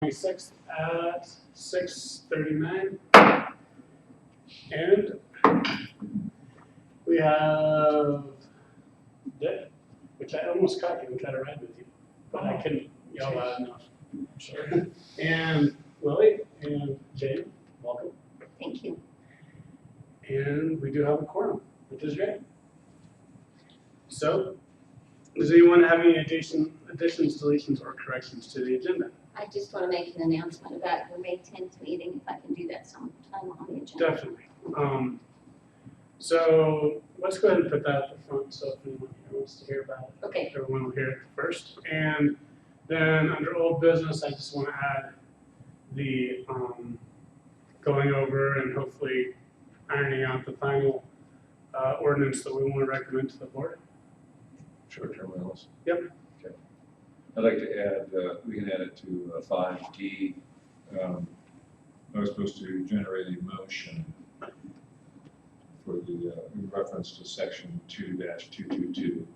26th at 6:39. And we have Dick, which I almost caught you and tried to ride with you, but I couldn't yell loud enough. Sure. And Lily and Jane, welcome. Thank you. And we do have a quorum, which is great. So, does anyone have any additions, deletions, or corrections to the agenda? I just want to make an announcement about your May 10th meeting, if I can do that sometime on the agenda. Definitely. So let's go ahead and put that at the front so if anyone here wants to hear about it, Okay. everyone will hear it first. And then under old business, I just want to add the going over and hopefully ironing out the final ordinance that we want to recommend to the board. Short-term rentals. Yep. Okay. I'd like to add, we can add it to 5D. I was supposed to generate a motion for the, in reference to section 2-222.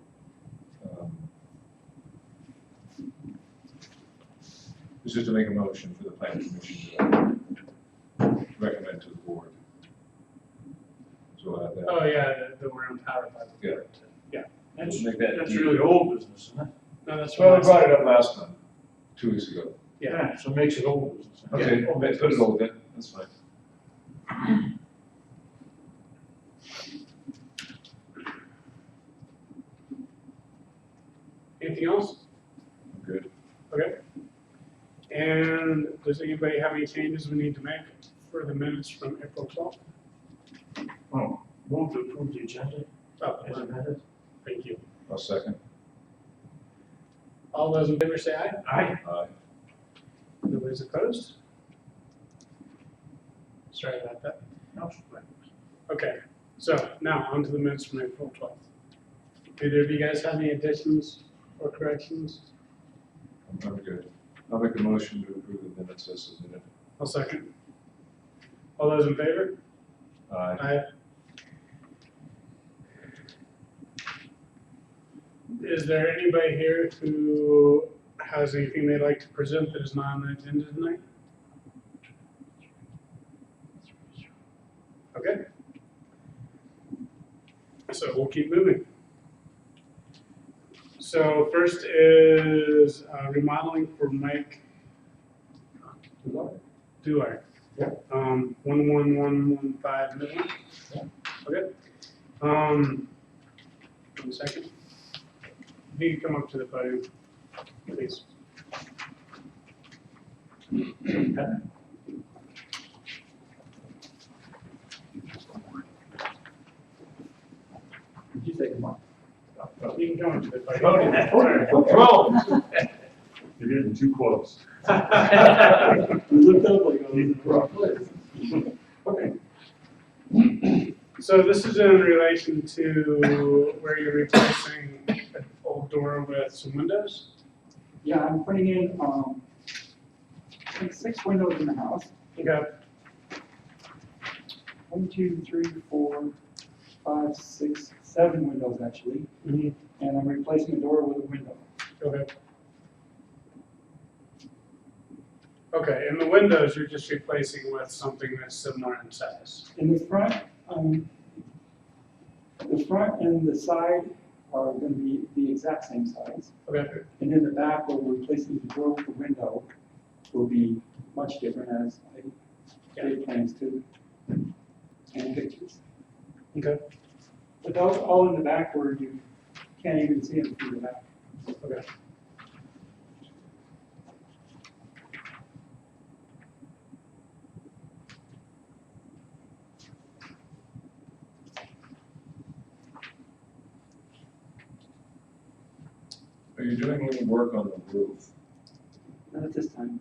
This is to make a motion for the planning commission to recommend to the board. So I'll add that. Oh, yeah, that we're empowered by the board. Yeah. That's, Make that that's D. really old business, isn't it? No, that's Well, I what brought it up last time, 2 weeks ago. Yeah. So it makes it old business. Okay, old let's put it old then, that's fine. Anything else? Good. Okay. And does anybody have any changes we need to make for the minutes from April 12th? Oh, move to approve the agenda Oh, as amended. thank you. I'll second. All those in favor say aye. Aye. Aye. Nobody's opposed? Sorry about that. No, it's fine. Okay, so now on to the minutes from April 12th. Do either of you guys have any additions or corrections? I'm good. I'll make a motion to approve the minutes as submitted. I'll second. All those in favor? Aye. Aye. Is there anybody here who has anything they'd like to present that is not on the agenda tonight? Okay. So we'll keep moving. So first is remodeling for Mike Duarte. Yeah. 11115 Midland. Yeah. Okay. 1 second. If you can come up to the podium, please. Did you say come on? You can come up to the podium. Control. You're getting too close. You looked up like I was in the wrong place. Okay. So this is in relation to where you're replacing an old door with some windows? Yeah, I'm putting in, I think 6 windows in the house. Okay. 1, 2, 3, 4, 5, 6, 7 windows actually. Mhm. And I'm replacing a door with a window. Okay. Okay, and the windows you're just replacing with something that's similar in size. In the front and the side are going to be the exact same size. Okay. And in the back, where we're replacing the door with the window, will be much different as I made plans to and pictures. Okay. But those all in the back where you can't even see them through the back. Okay. Are you doing any work on the roof? Not at this time.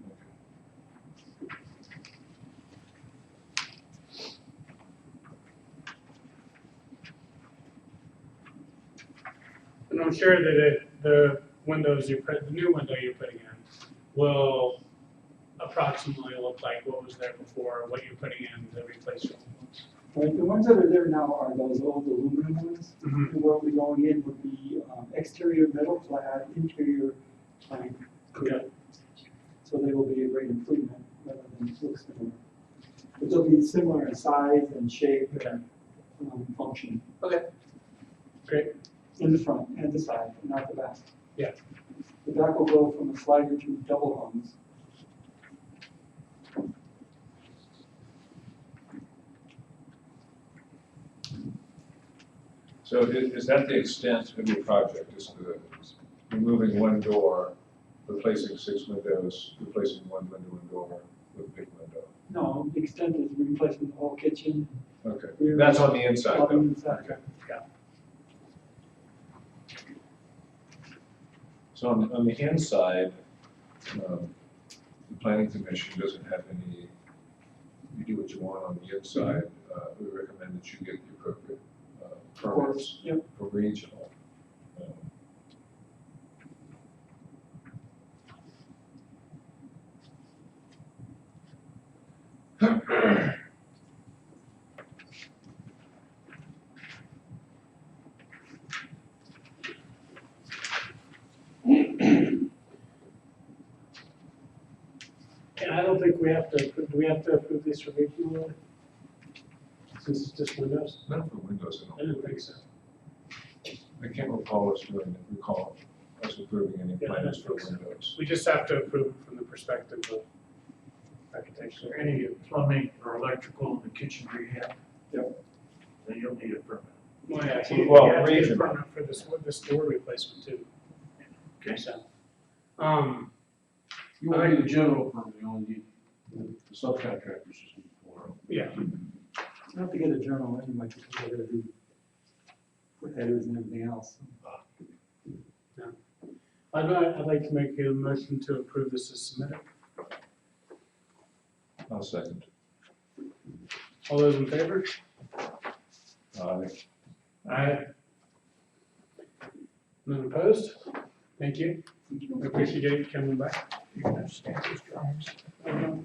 And I'm sure that the windows the new window you're putting in will approximately look like what was there before, what you're putting in to replace your old ones. Like the ones that are there now are those old aluminum ones. Mhm. And what we're going in would be exterior metal clad, interior plank. Okay. so they will be a great improvement rather than look similar. But they'll be similar in size and shape and function. Okay. Great. In the front and the side, but not the back. Yeah. The back will go from a slider to double hungs. So is that the extent of your project, is removing one door, replacing 6 windows, replacing one window and door with a big window? No, the extent is replacing the whole kitchen. Okay, rear, that's on the inside on the though? inside. Okay. So on the inside, the planning commission doesn't have any, you do what you want on the inside. We recommend that you get the appropriate Of course, permits yep. for regional. And I don't think we have to, do we have to approve these for regional really? Since it's just windows? Not for windows, I didn't think so. I can't recall us approving any Yeah, plans I for don't think so. windows. We just have to approve it from the perspective of architecture, any of Plumbing or electrical in the kitchen rehab. Yep. Then you'll need a permit. Well, yeah, Well, you have to get a regional. permit for this door replacement too. Okay. So, You won't need a general permit, you only need the subcontractors to for yeah, I have to get a journal anyway, because I gotta do headers and everything else. I'd like to make a motion to approve this as submitted. I'll second. All those in favor? Aye. None opposed? Thank you. I appreciate you coming back. You can have stamp those drawings.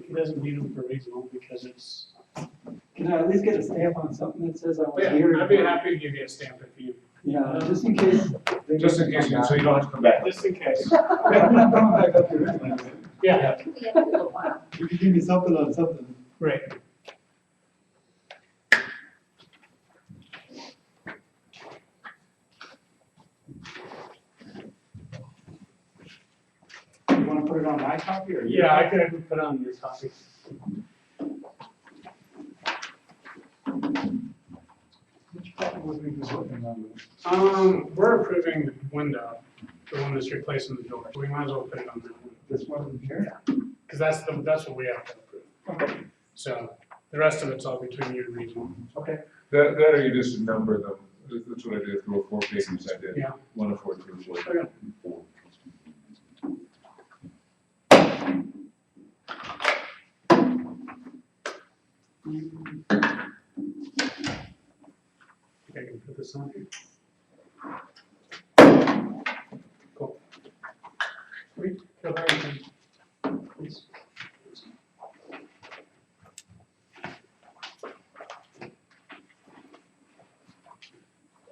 He doesn't need them for regional because it's, Can I at least get a stamp on something that says I was yeah, here? I'd be happy to give you a stamp if you, Yeah, just in case. Just in case, so you don't have to come back. just in case. I'm not coming back up here anyway. Yeah, We have a little while. You can give me something on something. great. You wanna put it on my copy or? your Yeah, I copy? could put on your copy. Which copy was we just looking on? We're approving the window, the one that's replacing the door. We might as well put it on that one. This one here? Because that's what we have to approve. Okay. So the rest of it's all between you and regional. Okay. That or you just number them. That's what I did for 4 pages. I did Yeah. 1 of 4 through 4. Okay. I can put this on here. Cool. Sweet. Go ahead and- please.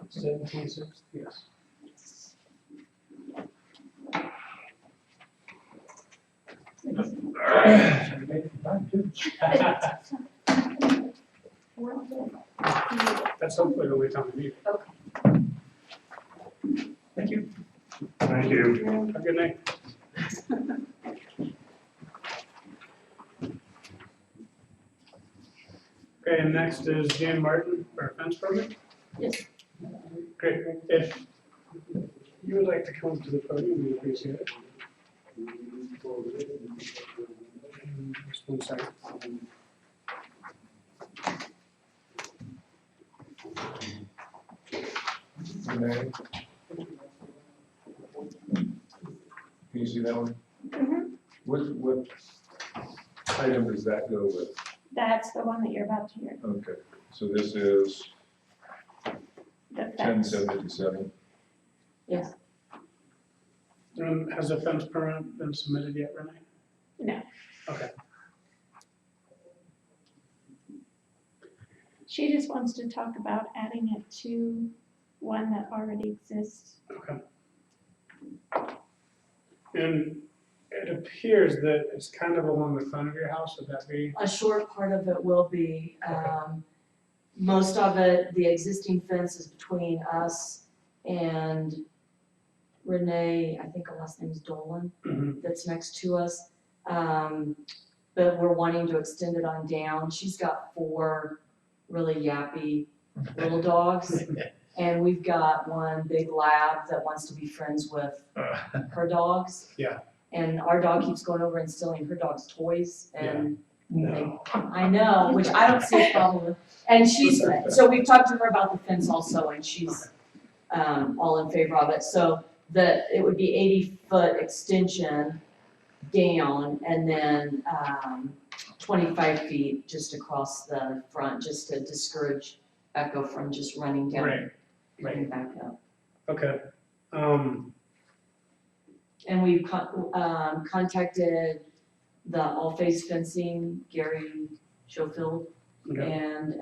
7/26, yes. That's hopefully the only time we need it. Thank you. Thank you. Have a good night. Okay, and next is Jan Martin for a fence permit. Yes. Great, if you would like to come to the podium, we appreciate it. Just 1 second. Okay. Can you see that one? Mhm. What item does that go with? That's the one that you're about to hear, Okay, so this is the fence. 1077. Yes. Has a fence permit been submitted yet, Renee? No. Okay, She just wants to talk about adding it to one that already exists. okay. And It appears that it's kind of along the front of your house, would that be? A short part of it will be, most of it, the existing fence is between us and Renee, I think her last name is Dolan, Mhm. that's next to us. But we're wanting to extend it on down. She's got 4 really yappy little dogs. And we've got one big lab that wants to be friends with her dogs. Yeah. And our dog keeps going over and stealing her dog's toys and No. I know, which I don't see a problem with. And so we've talked to her about the fence also, and she's, all in favor of it. So it would be 80-foot extension down and then, 25 feet just across the front, just to discourage Echo from just running down Right, and coming back up. okay. And we've contacted the all-phase fencing, Gary Schofield, Okay. and,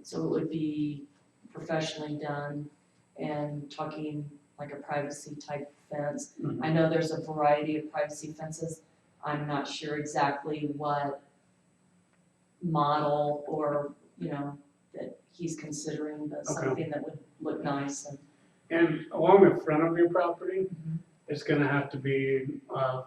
so it would be professionally done and talking like a privacy type fence. Mhm. I know there's a variety of privacy fences. I'm not sure exactly what model or, that he's considering, but Okay. something that would look nice and. And along the front of your property, Mhm. it's gonna have to be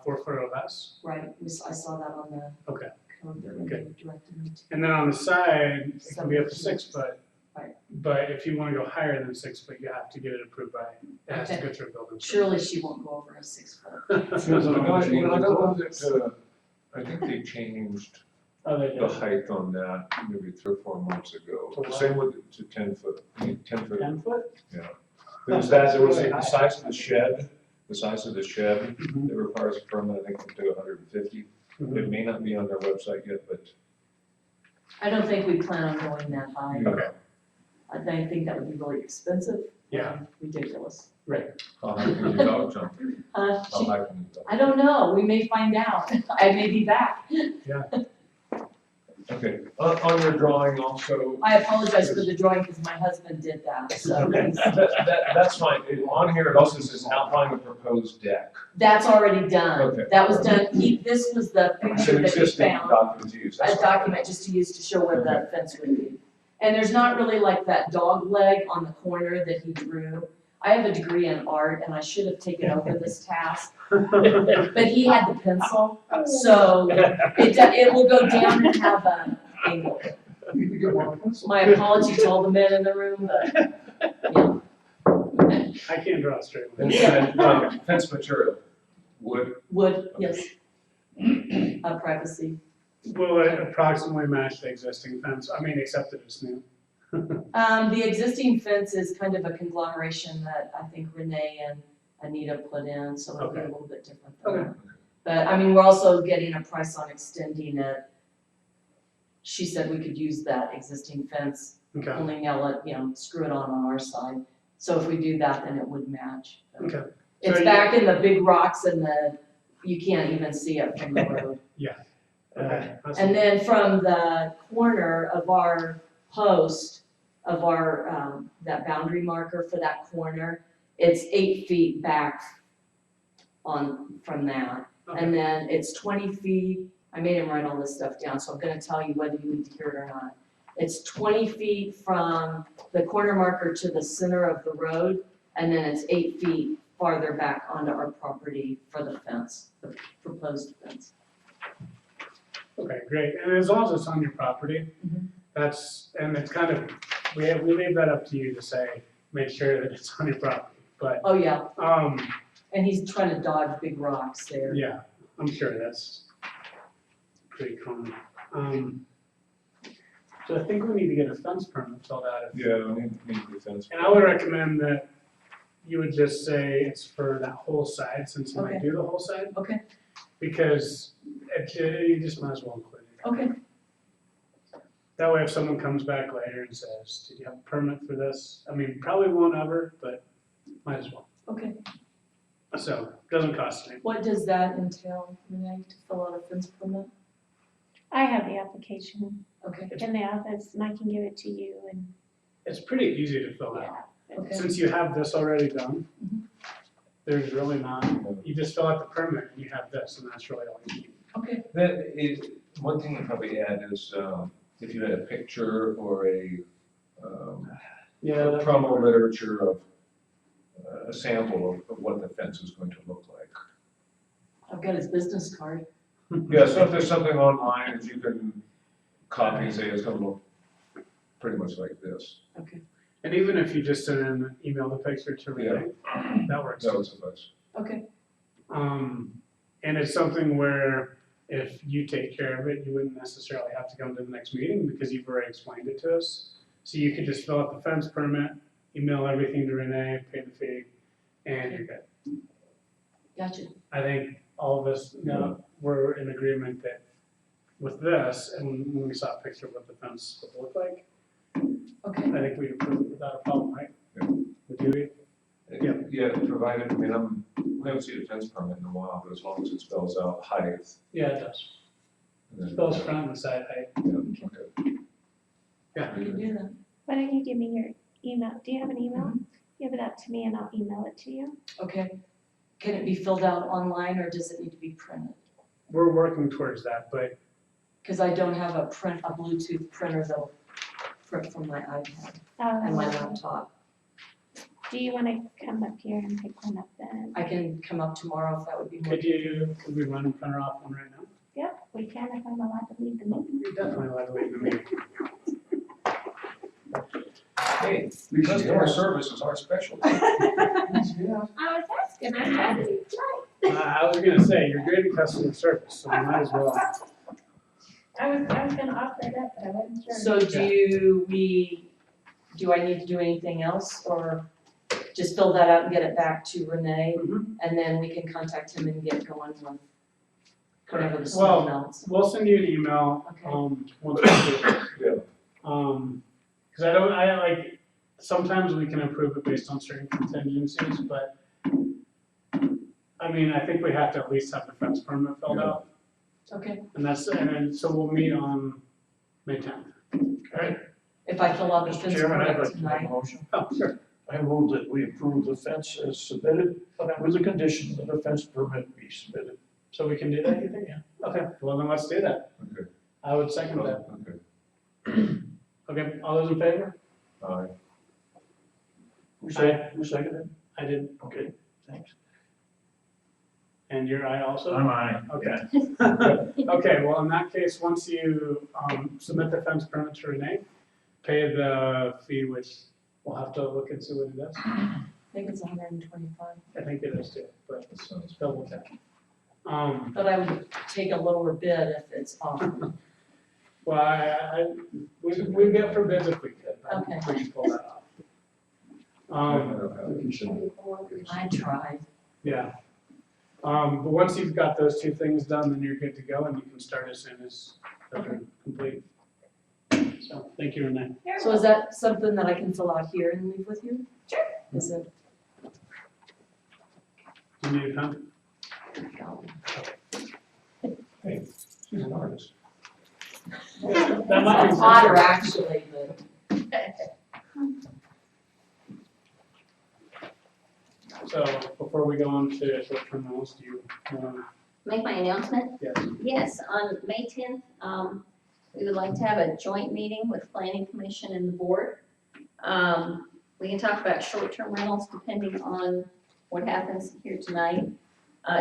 4 foot or less. Right, I saw that on the Okay. code that Renee directed me to. And then on the side, it can be up to 6 foot. Right. But if you wanna go higher than 6 foot, you have to get it approved by, it has to Okay. go through a building. Surely she won't go over a 6 foot. I don't know that, I think they changed Oh, they the do. height on that maybe 3 or 4 months ago. To what? Same with, to 10 foot, 10 foot, 10 foot? yeah. There was the size of the shed, Mhm. that requires a permit, I think, up to 150. Mhm. It may not be on their website yet, but. I don't think we plan on going that high. Okay. I think that would be really expensive. Yeah. and Ridiculous. Right. How high can your dog jump? How She- high can your dog? I don't know, we may find out. I may be back. Okay, on your drawing also. I apologize for the drawing because my husband did that, so That's fine. On here, it also says outline the proposed deck. that's already done. Okay. That was done, this was the It's picture an that he existing found. document to use. A That's fine. document just to use to show where the fence would be. And there's not really like that dog leg on the corner that he drew. I have a degree in art and I should have taken over this task, but he had the pencil, so it will go down and have a angle. You could get one pencil. My apology to all the men in the room, but, yeah, I can't draw a straight line. And fence material, wood. wood, yes. Privacy. Will it approximately match the existing fence? I mean, except that it's new. The existing fence is kind of a conglomeration that I think Renee and Anita put in, so it'll be a Okay. little bit different than Okay. that. But, I mean, we're also getting a price on extending it. She said we could use that existing fence, Okay, only nail it, screw it on our side. So if we do that, then it would match. okay, It's So back in the big rocks and you can't even see it from the road. okay. And then from the corner of our post, of our, that boundary marker for that corner, it's 8 feet back from that. And then it's 20 feet, I made him write all this stuff down, so I'm gonna tell you whether you need to hear it or not. It's 20 feet from the corner marker to the center of the road, and then it's 8 feet farther back onto our property for the fence, the proposed fence. Okay, great. And as long as it's on your property, Mhm. and it's kind of, we leave that up to you to say, make sure that it's on your property. But, Oh, yeah, um, and he's trying to dodge big rocks there. yeah, I'm sure that's pretty common. So I think we need to get a fence permit filled out. Yeah, we need the fence. And I would recommend that you would just say it's for that whole side, since you might Okay. do the whole side. Okay. Because you just might as well include it. Okay, That way if someone comes back later and says, did you have a permit for this? I mean, probably won't ever, but might as well. okay. So, doesn't cost anything. What does that entail, Renee, to fill out a fence permit? I have the application Okay, in the office and I can give it to you and, It's pretty easy to fill out. yeah. okay. Since you have this already done, There's really not, you just fill out the permit and you have this, and that's really all you need. Okay. That is, one thing I'd probably add is, if you had a picture or a, promo literature of, a sample of what the fence is going to look like. I've got his business card. Yeah, so if there's something online that you can copy and say it's gonna look pretty much like this, Okay. And even if you just send in, email the picture to Renee, that works. that would suffice. Okay. And it's something where if you take care of it, you wouldn't necessarily have to come to the next meeting because you've already explained it to us. So you could just fill out the fence permit, email everything to Renee, pay the fee, and you're good. Gotcha. I think all of us know, we're in agreement that with this, and when we saw a picture of what the fence would look like, Okay. I think we approved it without a problem, right? Yeah. Would you? Yeah. Yeah, provided, I mean, we haven't seen a fence permit in a while, but as long as it spells out height. Yeah, it does. then- Spells front and side height. Yeah, okay. Yeah. We can do that. Why don't you give me your email? Do you have an email? Give it up to me and I'll email it to you. Okay. Can it be filled out online or does it need to be printed? We're working towards that, but Because I don't have a Bluetooth printer that'll print from my iPad and my laptop. Do you want to come up here and pick one up then? I can come up tomorrow if that would be more. could we run and print her off one right now? Yep, we can if I'm allowed to leave the meeting. You're definitely allowed to leave the meeting. Hey, customer service is our specialty. I was asking, I'm trying to be polite. I was gonna say, you're great at customer service, so you might as well. I was gonna offer it up, but I wasn't sure. So do I need to do anything else or just fill that out and get it back to Renee? Mhm. And then we can contact him and get going with whatever the Well, snow melts. We'll send you an email, Okay. once we do it. Yeah. Cause I like, sometimes we can approve it based on certain contingencies, but I mean, I think we have to at least have the fence permit filled Yeah. out, Okay, and then, so we'll meet on May 10th. Okay. if I fill out the Mr. fence Chairman, I'd permit like to make a tonight. motion. Oh, sure. I move that we approve the fence as submitted, with the condition that a fence permit be submitted. So we can do that, you think? Yeah. Okay, well then let's do that. Okay. I would second that. Okay. Okay, all those in favor? Aye. Who seconded? I did, Okay, thanks. and your aye also? aye. Okay. Okay, well, in that case, once you, submit the fence permit to Renee, pay the fee, which we'll have to look and see what it is. I think it's 125. I think it is too, but That sounds. double check. But I would take a lower bid if it's off. Well, we'd get for bids if we could, but Okay. we can pull that off. I tried. Yeah. But once you've got those two things done, then you're good to go and you can start as soon as they're complete. So, thank you, Renee. So is that something that I can fill out here and leave with you? Sure. Is it? Do you need a pen? Hey, she's an artist. That might be. It's hotter actually, but. So, before we go on to short-term rentals, do you want Make my announcement? Yes. Yes, on May 10th, we would like to have a joint meeting with Planning Commission and the board. We can talk about short-term rentals depending on what happens here tonight.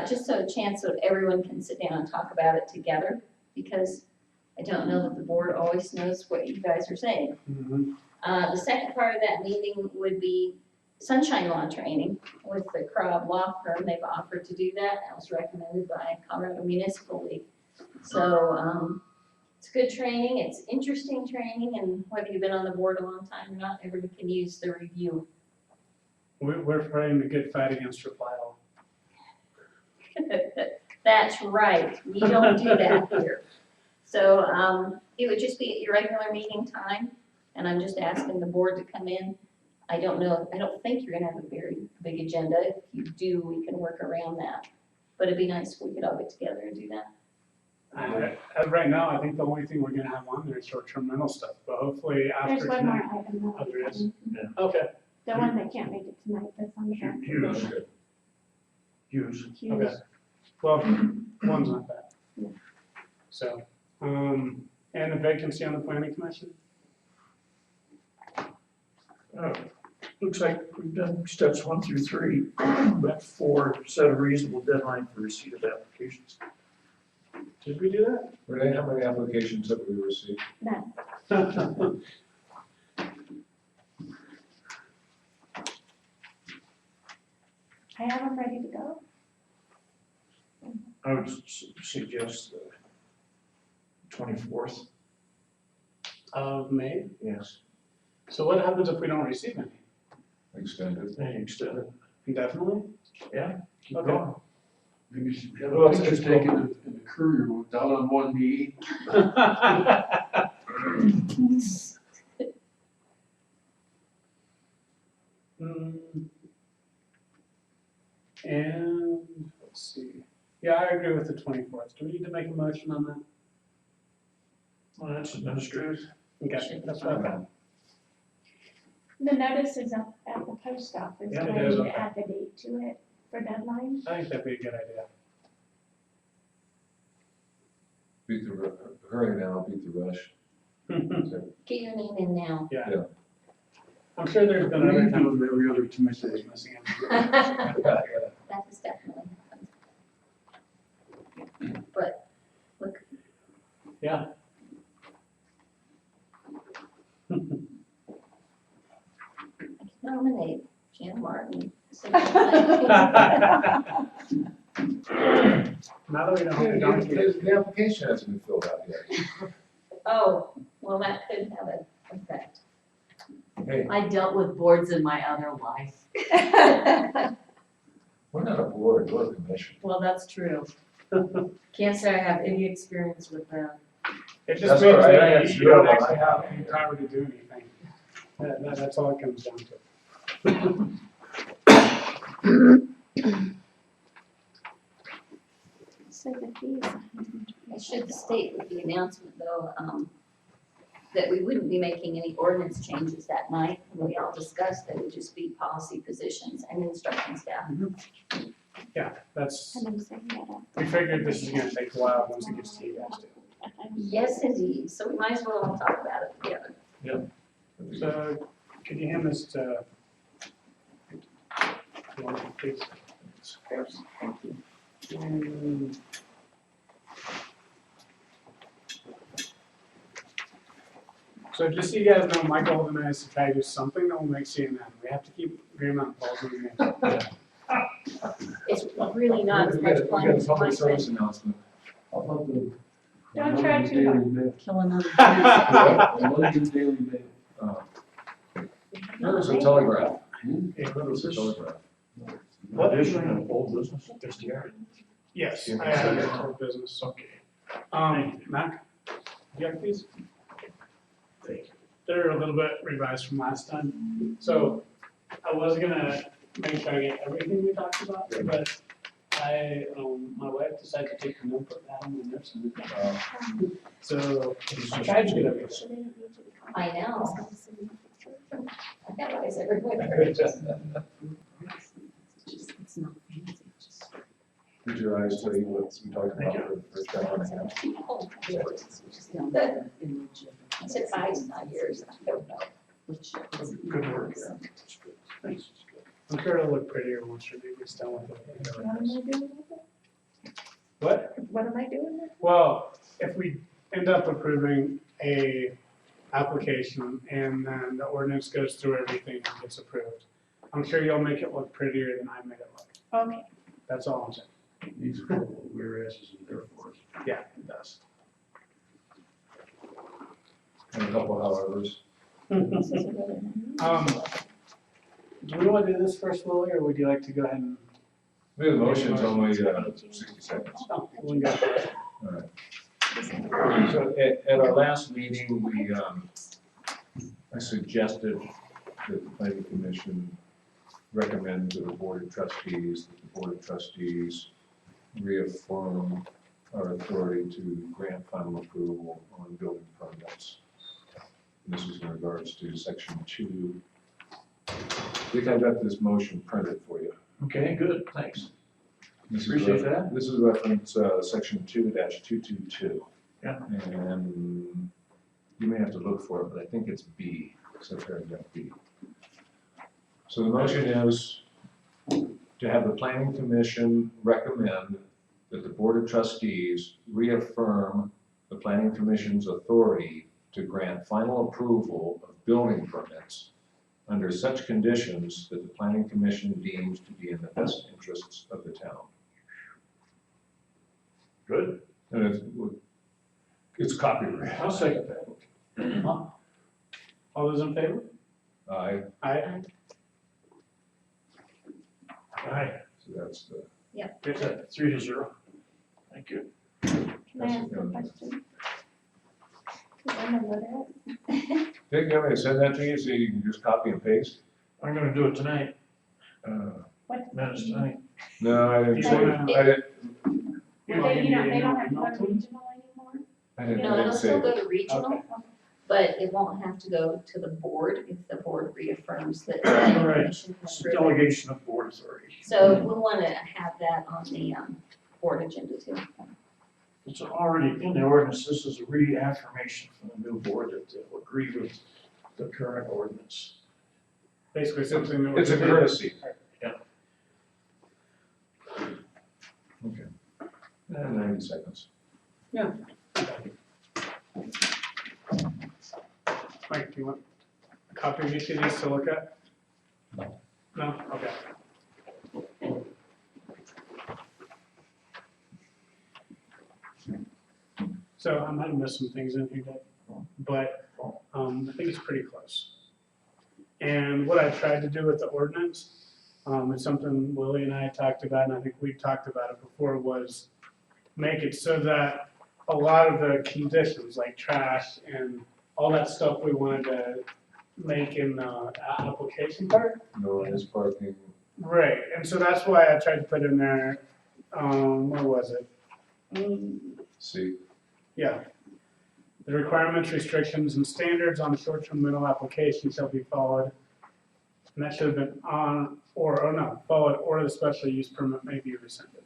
Just so a chance so everyone can sit down and talk about it together, because I don't know that the board always knows what you guys are saying. The second part of that meeting would be sunshine law training with the Crab Law Firm. They've offered to do that. That was recommended by Colorado Municipal League. So, it's good training, it's interesting training, and whether you've been on the board a long time or not, everybody can use the review. We're fighting the good fight against reply all. That's right, we don't do that here. So, it would just be at your regular meeting time, and I'm just asking the board to come in. I don't know, I don't think you're gonna have a very big agenda. If you do, we can work around that. But it'd be nice if we could all get together and do that. Right now, I think the only thing we're gonna have on there is short-term rental stuff, but hopefully There's after one more tonight. item. Oh, there is? Mhm. Okay, The one that can't make it tonight, that's on the back. Here's, Hughes. Okay. Well, one's not bad. So, and the vacancy on the planning commission? Looks like we've done steps 1 through 3, but 4 set a reasonable deadline for receipt of applications. Did we do that? Renee, how many applications have we received? None. I have them ready to go. I would suggest the 24th. Of May? Yes. So what happens if we don't receive any? Extended. And extend it. Indefinitely? Yeah. Keep Okay. going. Maybe you should have Well, a it's picture just- taken in the courier down on one knee. And, let's see, yeah, I agree with the 24th. Do we need to make a motion on that? Well, that's administrative. Okay, that's what I thought. The notice is up at the post office. Yeah, Do it I is need up to add the date to it for deadline? I think that'd be a good idea. Beat the, hurry now, beat the rush. Get your name in now. Yeah. I'm sure there's been We other do times it every other where Tuesday. it's missing. That has definitely happened. But, look, Yeah. I can nominate Jan Martin. Now that we know who the donkey is. The application hasn't been filled out yet. Oh, well, that could have an effect. Hey, I dealt with boards in my other life. we're not a board, we're a commission. Well, that's true. Can't say I have any experience with them. It just That's means all right, I that had you zero don't actually on have that. any power to do anything. That's all it comes down to. So the fees. I should state with the announcement though, that we wouldn't be making any ordinance changes that night. We all discussed that would just be policy positions and instruction staff. Yeah, that's, And I'm saying that up. we figured this is gonna take a while once it gets to you guys too. Yes, indeed, so we might as well all talk about it together. So, could you hand this to? Lauren, please? Thank you. And- So just so you guys know, my goal tonight is to try to do something that will make CNN. We have to keep Greenmount balls in the game. It's really not as much fun We got as a public my service friend. announcement. How about the Don't try London too Daily hard. Mail? Kill another. The London Daily Mail. There's a telegraph. Yeah, There's a telegraph. What is an old business? Just here. Yes, I have a whole business. Okay. Mac, you have these? Thank you. They're a little bit revised from last time. So I was gonna make sure I get everything we talked about, but my wife decided to take the notebook out of my nursing. So I tried to get everything. I know. I got eyes everywhere. It's not fancy, just. Did your eyes tell you what we talked about for the first time and a half? Oh, Just down the image of- I said eyes, not ears, I don't know. Which Good work, yeah. That's good. Thanks. I'm sure it'll look prettier once your baby's done with What it. am I doing with it? What? What am I doing with it? Well, if we end up approving a application and then the ordinance goes through everything and gets approved, I'm sure you'll make it look prettier than I made it look. Okay. That's all I'm saying. Needs a couple of whereas's in there for us. Yeah, it does. And a couple howevers. This is a really nice. Do we want to do this first, Willie, or would you like to go ahead and? We have a motion, it's only 60 seconds. Oh, we can go for it. All right. So at our last meeting, I suggested that the planning commission recommend to the board of trustees, that the board of trustees reaffirm our authority to grant final approval on building permits. This is in regards to section 2. I think I've got this motion printed for you. Okay, good, thanks. Appreciate that. This is reference, section 2-222. Yeah. And you may have to look for it, but I think it's B, subparagraph B. So the motion is to have the planning commission recommend that the board of trustees reaffirm the planning commission's authority to grant final approval of building permits under such conditions that the planning commission deems to be in the best interests of the town. Good. And it's copyrighted. I'll second that. All those in favor? Aye, Aye. Aye. so that's the, Good, 3-0. Thank you. Can I ask a question? Is I'm illiterate. Dick, you want me to send that to you so you can just copy and paste? I'm gonna do it tonight. What? Minutes tonight. No, I didn't, You I didn't, You want me to They don't have to email go to them? regional anymore? I didn't, No, I it'll didn't say still go that. to regional, Okay. but it won't have to go to the board if the board reaffirms that the planning Right. commission has It's approved it. delegation of board authority. So we wanna have that on the, board agenda too. It's already in the ordinance. This is a reaffirmation from the new board that they'll agree with the current ordinance. Basically something that. It's a courtesy. Yeah. Okay. 90 seconds. Mike, do you want a copy of each of these to look at? No? Okay. So I might have missed some things in here, Dave, but, I think it's pretty close. And what I tried to do with the ordinance, is something Willie and I talked about, and I think we've talked about it before, was make it so that a lot of the conditions, like trash and all that stuff we wanted to make in the application part. Noise, parking, Right, and so that's why I tried to put in there, where was it? see, Yeah. The requirements, restrictions, and standards on short-term rental applications shall be followed. And that should have been on, or no, followed, or the special use permit may be rescinded.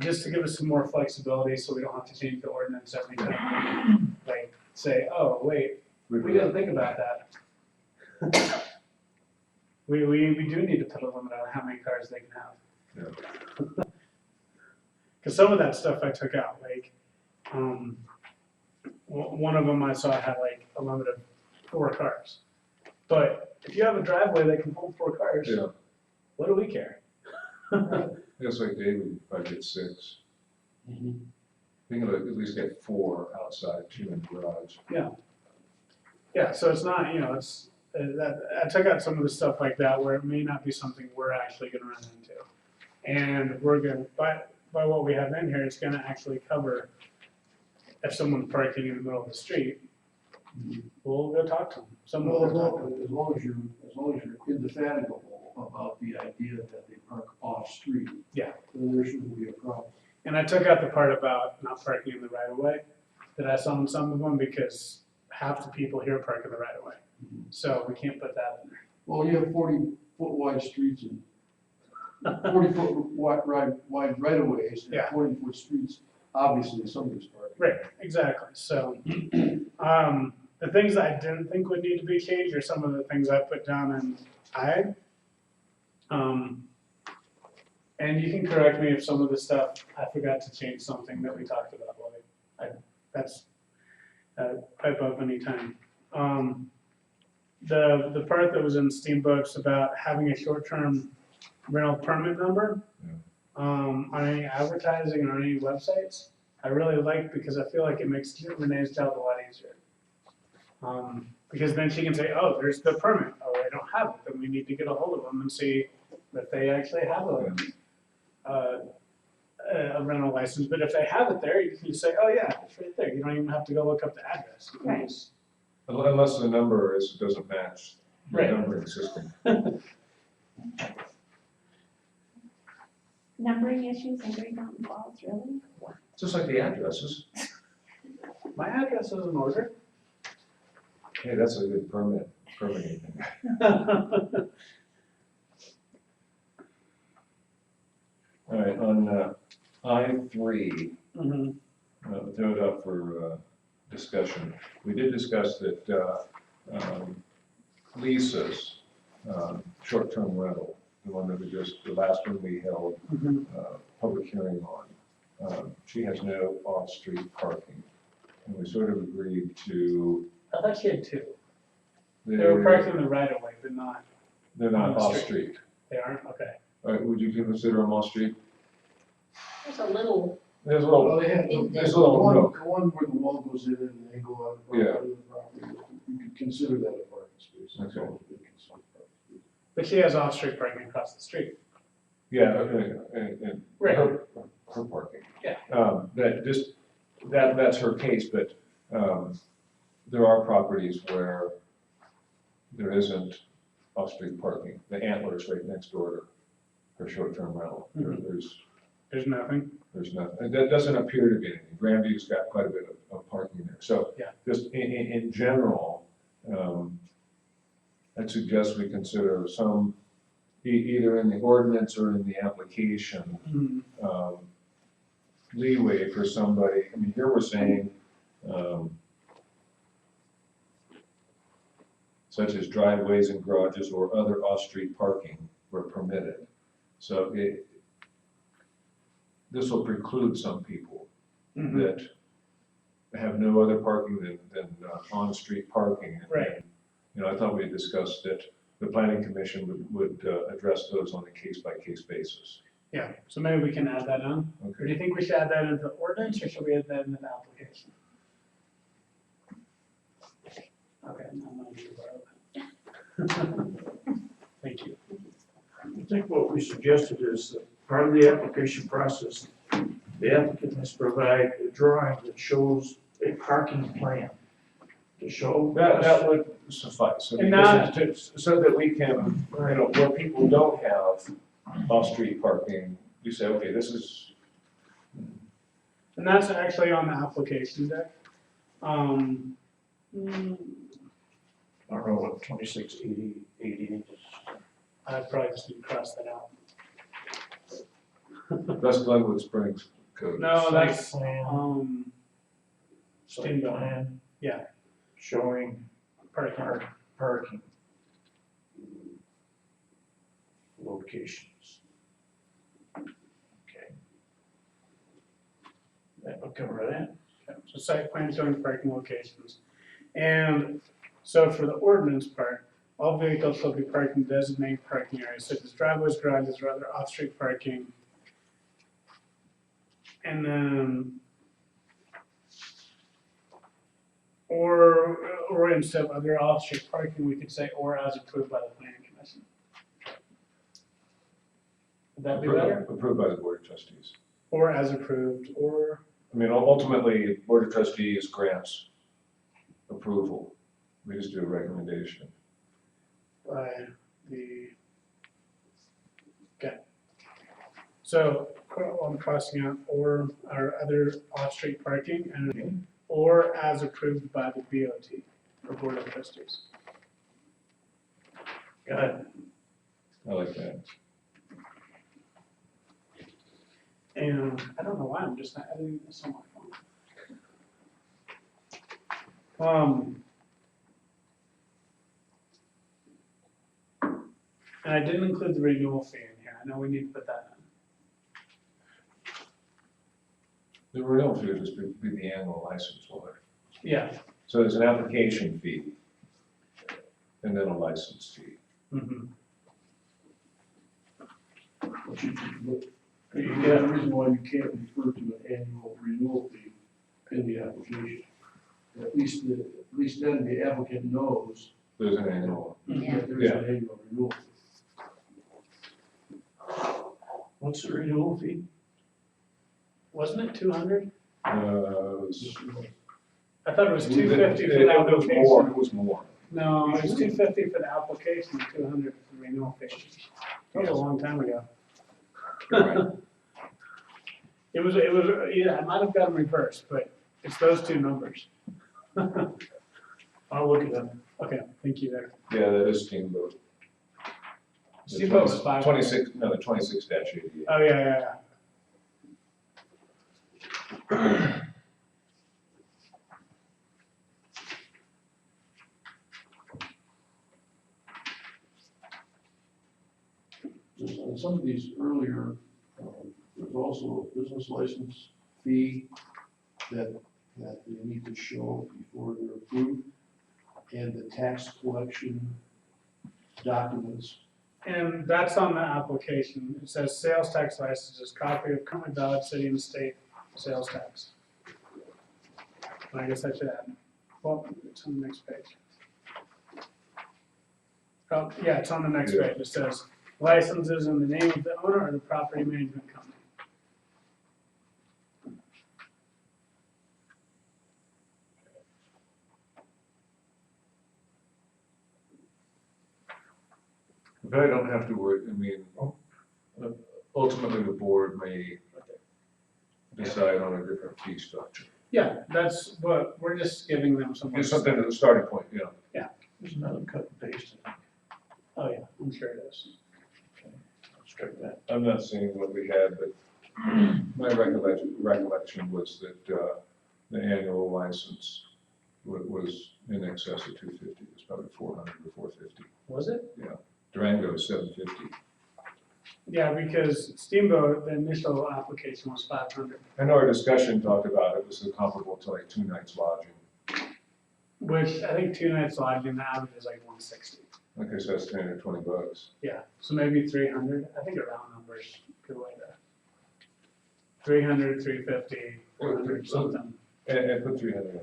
Just to give us some more flexibility, so we don't have to change the ordinance every time. Like, say, oh, wait, we didn't think about that. We do need to put a limit on how many cars they can have. Cause some of that stuff I took out, like, one of them I saw had like a limit of 4 cars. But if you have a driveway that can hold 4 cars, yeah, what do we care? it's like David, if I get 6. We can at least get 4 outside, 2 in the garage. Yeah, so it's not, it's, that, I took out some of the stuff like that where it may not be something we're actually gonna run into. And we're gonna, by what we have in here, it's gonna actually cover if someone's parking in the middle of the street, we'll go talk to them. Someone Well, will as go talk to them. long, as long as you're indefatigable about the idea that they park off-street. Yeah. Then there shouldn't be a problem. And I took out the part about not parking in the right of way that I saw in some of them because half the people here park in the right of way. So we can't put that in there. Well, you have 40-foot wide streets and 40-foot wide right-of-ways and Yeah. 40-foot streets, obviously somebody's parking. Right, exactly. So, the things that I didn't think would need to be changed are some of the things I put down in I. And you can correct me if some of the stuff, I forgot to change something that we talked about, Willie. That's, pipe up anytime. The part that was in Steamboats about having a short-term rental permit number, on any advertising or any websites, I really like because I feel like it makes Renee's job a lot easier. Because then she can say, oh, there's the permit, oh, I don't have it, then we need to get a hold of them and see that they actually have a rental license, but if they have it there, you can say, oh yeah, it's right there, you don't even have to go look up the address. You can Right. just- Unless the number doesn't match the Right. numbering system. Numbering issues in Green Mountain Falls, really? Just like the addresses. My address is in order. Hey, that's a good permitting thing. All right, on I3, Mm-hmm. throw it up for discussion. We did discuss that Lisa's short-term rental, the one that we just, the last one we held Mm-hmm. public hearing on, she has no off-street parking. And we sort of agreed to. I thought she had two. They were parked in the right of way, but not, They're on not the street. off-street. they aren't, okay. Would you consider them off-street? There's a little, There's a Well, little, they have, In- there's a the little one, nook. the one where the wall goes in and they go out of the property, you could consider that a parking space. That's Okay. always been considered parking space. But she has off-street parking across the street. Yeah, okay, and Right. her parking. Yeah. That's her case, but, there are properties where there isn't off-street parking. The Antler's right next door to her short-term rental. Mhm. There's nothing. There's nothing, that doesn't appear to be anything. Grandview's got quite a bit of parking there. So Yeah. just in general, I'd suggest we consider some, either in the ordinance or in the application, Mm-hmm. leeway for somebody. I mean, here we're saying, such as driveways and garages or other off-street parking were permitted. So this will preclude some people Mm-hmm. that have no other parking than on-street parking. Right. You know, I thought we had discussed that the planning commission would address those on a case-by-case basis. Yeah, so maybe we can add that on. Or do Okay. you think we should add that into the ordinance, or should we add that into the application? Okay, I'm not sure about that. Thank you. I think what we suggested is that part of the application process, the applicant must provide a drawing that shows a parking plan to show. That would suffice. I mean, And this is so that we can, you know, where people don't have off-street parking, you say, okay, this is, And that's actually on the application deck. I don't know what 2680 is. I probably just need to cross that out. that's Glenwood Springs code. No, that's, Site plan, site Steamboat. plan. Yeah. Showing parking. parking. Locations. Okay. That will cover that. Okay, so site plan showing parking locations. And so for the ordinance part, all vehicles shall be parked in designated parking areas such as driveways, garages, or other off-street parking. And then, or instead of other off-street parking, we could say, or as approved by the planning commission. Would that be better? Approved by the board of trustees. Or as approved, or, I mean, ultimately, board of trustees grants approval. We just do a recommendation. by the, okay. So, I'm crossing out or other off-street parking and, or as approved by the BOT, or Board of Trustees. Got it. I like that. And I don't know why, I'm just not editing this on my phone. And I didn't include the renewal fee in here, I know we need to put that in. The renewal fee would just be the annual license holder. Yeah. So there's an application fee and then a license fee. Mm-hmm. But you got a reason why you can't refer to an annual renewal fee in the application. At least then the applicant knows There's an annual. Yeah. that there's an annual renewal fee. What's the renewal fee? Wasn't it 200? Just, I thought it was 250 for the It was application. more, it was more. No, it was 250 for the application, 200 for the renewal fee. That was a long time ago. Right. It was, yeah, I might have gotten reversed, but it's those two numbers. I'll look at them. Okay, thank you there. Yeah, that is Steamboat. Steamboat was 500. 26, no, the 26-88. Oh, yeah, yeah, yeah. On some of these earlier, there's also a business license fee that they need to show before they're approved, and the tax collection documents. And that's on the application. It says sales tax licenses, copy of currently valid city and state sales tax. And I guess I should add, well, it's on the next page. Oh, yeah, it's on the next page. It says licenses in the name of the owner or the property management company. But I don't have to worry, I mean, ultimately the board may decide on a different fee structure. Yeah, that's what, we're just giving them some. It's something at the starting point, yeah. There's another cut and paste. Oh, yeah, I'm sure it is. Strike that. I'm not seeing what we had, but my recollection was that the annual license was in excess of 250, it was probably 400 or 450. Was it? Durango is 750. Yeah, because Steamboat, the initial application was 500, I know our discussion talked about it was comparable to like 2 nights lodging. which I think 2 nights lodging, the average is like 160. Okay, so that's $320. Yeah, so maybe 300, I think a round number is a good way to. 300, 350, 400, something. And put 300 in.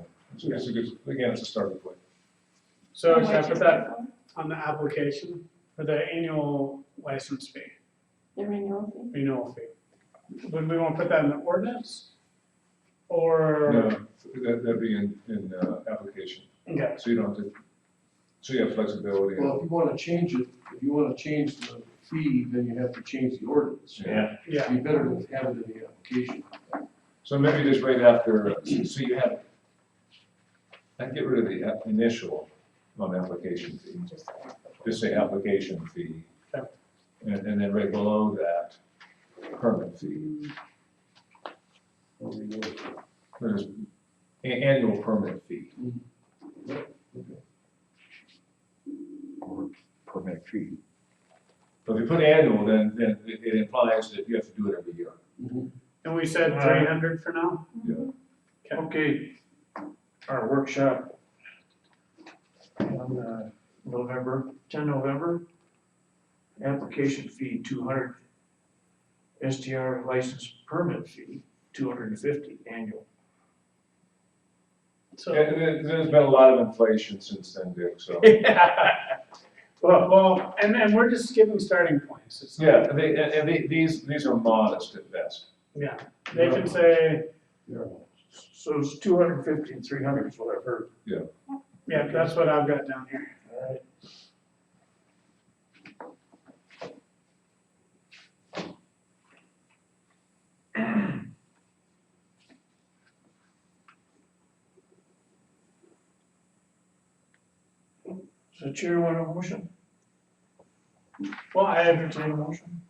It's a good, again, it's a starting point. So should I put that on the application for the annual license fee, The renewal fee? renewal fee? Would we want to put that in the ordinance? Or? No, that'd be in application, Okay, so you don't have to, so you have flexibility. Well, if you wanna change it, if you wanna change the fee, then you have to change the ordinance. Yeah. yeah, It'd be better to have it in the application. So maybe just right after, so you have, I'd get rid of the initial on-application fee, just say application fee. Okay. And then right below that, permit fee, Or renewal fee. there's annual permit fee. Or permit fee. But if you put annual, then it implies that you have to do it every year. Mhm. and we said 300 for now? Okay, our workshop on November, 10 November. Application fee 200. STR license permit fee 250 annual. So, And there's been a lot of inflation since then, Dick, so. well, and we're just giving starting points. It's not- Yeah, these are modest at best. Yeah, they can say, So it's 250 and 300 is what I've heard. yeah, that's what I've got down here. All right. So Chair, want a motion? Well, I Entertain a motion?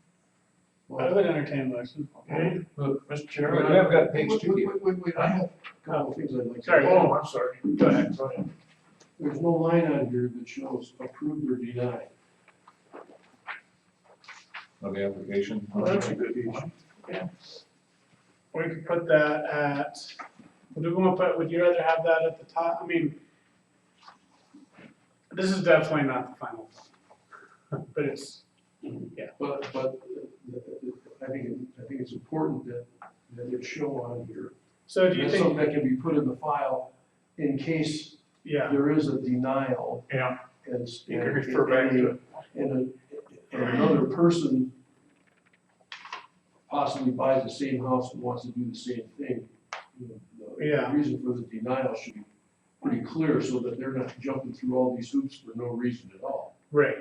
would entertain a motion. Okay, look, Mr. We Chairman. have got page 2 here. Wait, I have a couple of things I'd like to. Sorry. Oh, I'm sorry. Go ahead. Go ahead. There's no line on here that shows approved or denied. On the application. Well, that's a good issue. We could put that at, would we want to put, would you rather have that at the top? I mean, this is definitely not the final one, but it's, But I think it's important that it show on here. so do you That's think, something that can be put in the file in case yeah, there is a denial. Yeah. And. You can refer back to it. And another person possibly buys the same house and wants to do the same thing. You know, Yeah. The reason for the denial should be pretty clear so that they're not jumping through all these hoops for no reason at all. right.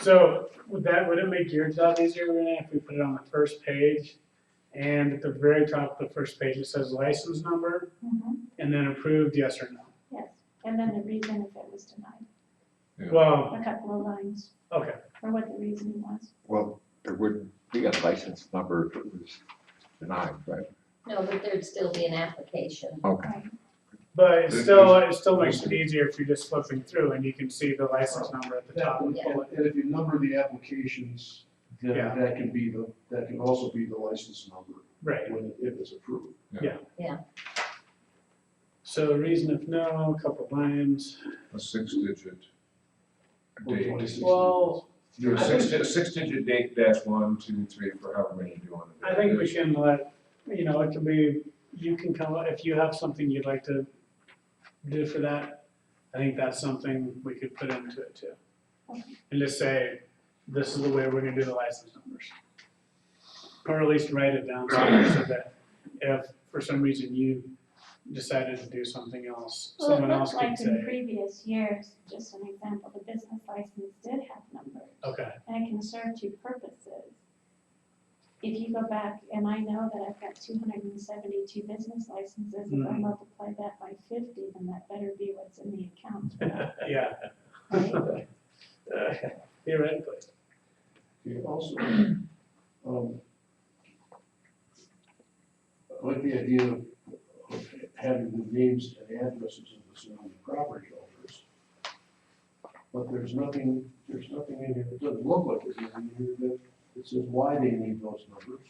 So would it make your job easier, Renee, if we put it on the first page? And at the very top of the first page, it says license number, Mhm. and then approved, yes or no? Yes, and then the reason if it was denied, Yeah. Well, a couple of lines, okay, or what the reasoning was. Well, there would be a license number if it was denied, but, No, but there'd still be an application. okay. But it still makes it easier if you're just flipping through and you can see the license number at the top. And if you number the applications, then Yeah. that can also be the license number Right, if it's approved. so reason if no, a couple lines. A 6-digit date. 26 Well, Do a I think- 6-digit date dash 1, 2, 3, for however many you want to do. I think we can let, it can be, you can come, if you have something you'd like to do for that, I think that's something we could put into it too. And just say, this is the way we're gonna do the license numbers. Or at least write it down so that if for some reason you decided to do something else, Well, it someone else looked can like in say, previous years, just an example, the business license did have numbers, okay, and it can serve two purposes. If you go back, and I know that I've got 272 business licenses, if I multiply that by 50, then that better be what's in the account, yeah, right? theoretically. Okay, also, I like the idea of having the names and addresses of the surrounding property owners. But there's nothing in here, it doesn't look like there's anything in here that says why they need those numbers.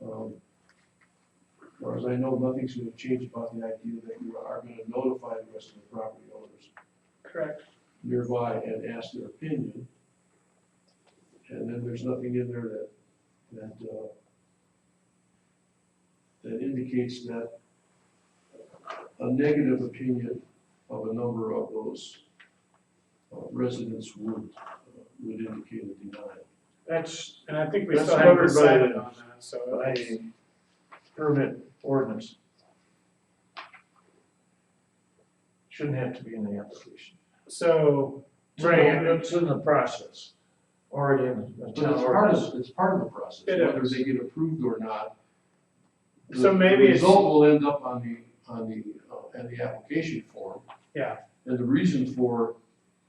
As far as I know, nothing's gonna change about the idea that you are gonna notify the rest of the property owners Correct. nearby and ask their opinion. And then there's nothing in there that indicates that a negative opinion of a number of those residents would indicate a denial. And I think we That's still haven't covered by decided the- on that, so By that's, permit ordinance. Shouldn't have to be in the application. so, It's right, in the- It's in the process, already in the But town it's ordinance. part of the process, It whether is. they get approved or not. So maybe The it's- result will end up on the application form. Yeah. And the reason for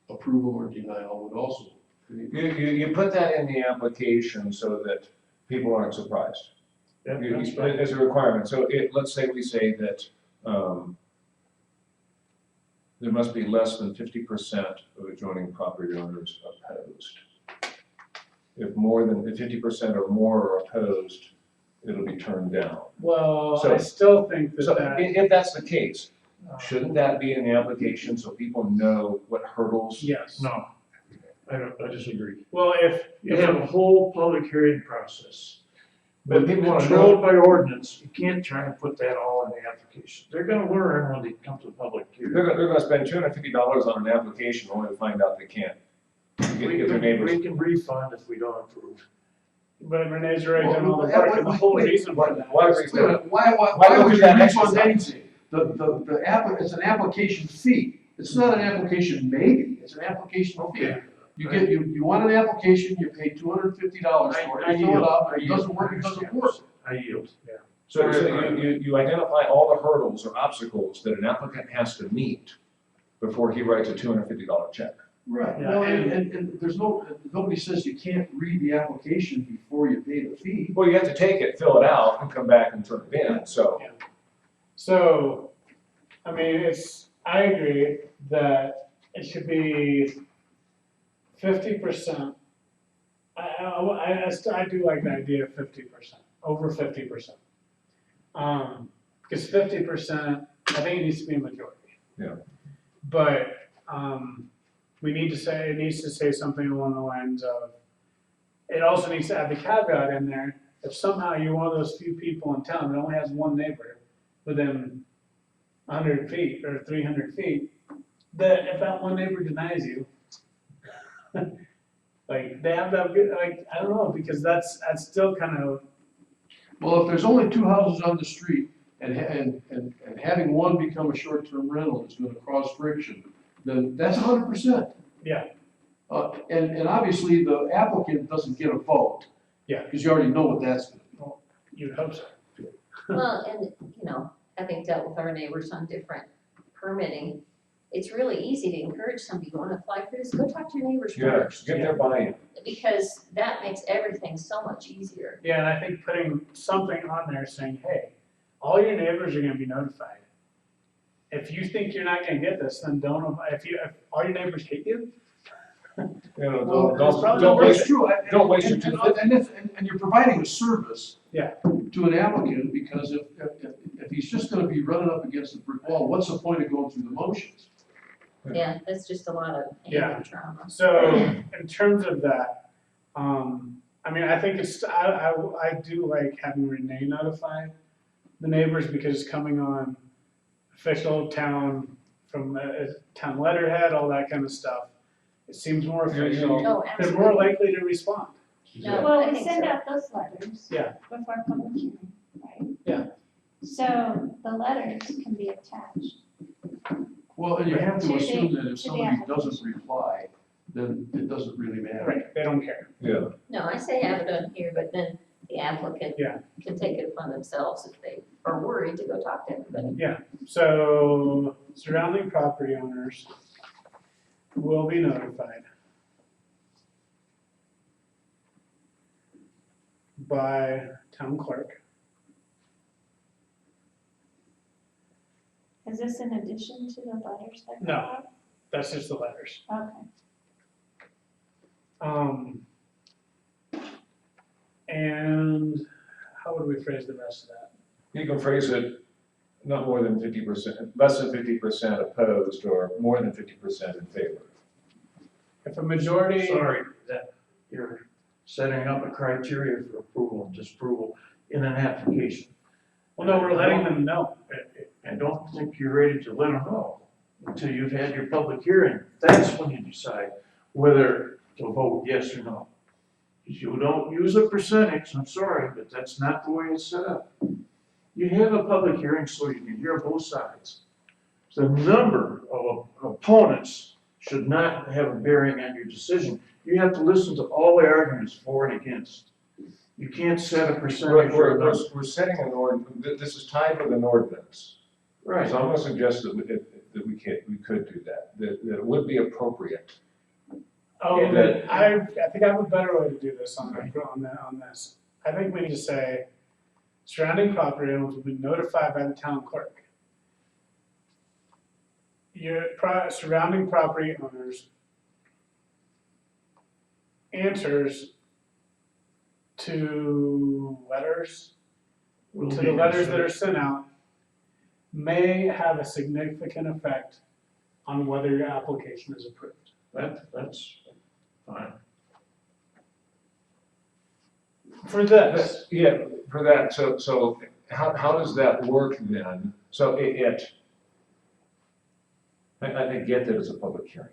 approval or denial would also be. You put that in the application so that people aren't surprised. Yeah, that's fine. As a requirement, so let's say we say that, there must be less than 50% of adjoining property owners opposed. If 50% or more are opposed, it'll be turned down. well, So- I still think So that if that's the case, shouldn't that be in the application so people know what hurdles? yes. No, I disagree. Well, if, You have a whole public hearing process. But people wanna Controlled know, by ordinance, you can't try and put that all in the application. They're gonna learn when they come to the public hearing. they're gonna spend $250 on an application only to find out they can't get their neighbors. We can refund if we don't approve. but Renee's already Well, done all the well, work, and the wait, whole wait, reason for that. Why Wait a minute, why Why go would through you that refund exercise? anything? It's an application fee. It's not an application maybe, it's an application fee. Okay. You want an application, you pay $250 for it, I you fill it yield. out, I if it doesn't yield. work, it doesn't work. I yield. So you identify all the hurdles or obstacles that an applicant has to meet before he writes a $250 check. Right, Yeah, well, and- and there's nobody says you can't read the application before you pay the fee. Well, you have to take it, fill it out, and come back and turn it in, so. So, I mean, I agree that it should be 50%. I do like the idea of 50%, over 50%. Because 50%, I think it needs to be a majority. Yeah. But, it needs to say something along the lines of, it also needs to add the caveat in there, if somehow you're one of those few people in town that only has one neighbor within 100 feet or 300 feet, that if that one neighbor denies you, like, they have that, like, I don't know, because that's still kind of, Well, if there's only two houses on the street and having one become a short-term rental is gonna cause friction, then that's 100%. yeah, And obviously, the applicant doesn't get a vote. Yeah. Because you already know what that's gonna be. you'd hope so. Well, and, having dealt with our neighbors on different permitting, it's really easy to encourage somebody, you wanna apply for this, go talk to your neighbors Yeah, first. get their buy-in. because that makes everything so much easier. Yeah, and I think putting something on there saying, hey, all your neighbors are gonna be notified. If you think you're not gonna get this, then don't, if all your neighbors hate you, You know, Well, it's probably don't not waste, That's true. don't waste your And- time. And you're providing a service. Yeah. To an applicant, because if he's just gonna be running up against a brick wall, what's the point of going through the motions? Yeah, that's just a lot of Yeah. anger drama. so in terms of that, I mean, I think I do like having Renee notify the neighbors because it's coming on official town, from a town letterhead, all that kind of stuff. It seems more official, Oh, they're more absolutely. likely to respond. No, Well, I we think send so. out those letters. Yeah. Before public hearing, right? Yeah. So the letters can be attached. Well, and you have To to the- assume that to the if somebody doesn't reply, then it doesn't really matter. Right, they don't care. Yeah, No, I say have it on here, but then the applicant Yeah. can take it upon themselves if they are worried to go talk to everybody. So surrounding property owners will be notified by town clerk. Is this in addition to the letters that go No. out? That's just the letters. Okay. And how would we phrase the rest of that? you can phrase it not more than 50%, less than 50% opposed, or more than 50% in favor. If a majority. Sorry, that you're setting up a criteria for approval and disapproval in an application. Well, no, we're letting them know. I don't think you're ready to let them know until you've had your public hearing. That's when you decide whether to vote yes or no. If you don't use a percentage, I'm sorry, but that's not the way it's set up. You have a public hearing so you can hear both sides. The number of opponents should not have a bearing on your decision. You have to listen to all the arguments for and against. You can't set a percentage or a number. We're setting an ordinance, this is tied with an ordinance. Right. So I'm gonna suggest that we could do that, that it would be appropriate. Oh, Yeah. but I think I have a better way to do this on this. I think we need to say surrounding property owners will be notified by the town clerk. Your surrounding property owners answers to letters, Will to be the letters that considered. are sent out, may have a significant effect on whether your application is approved. That's fine. For this, Yeah, for that, so how does that work then? So I get that it's a public hearing.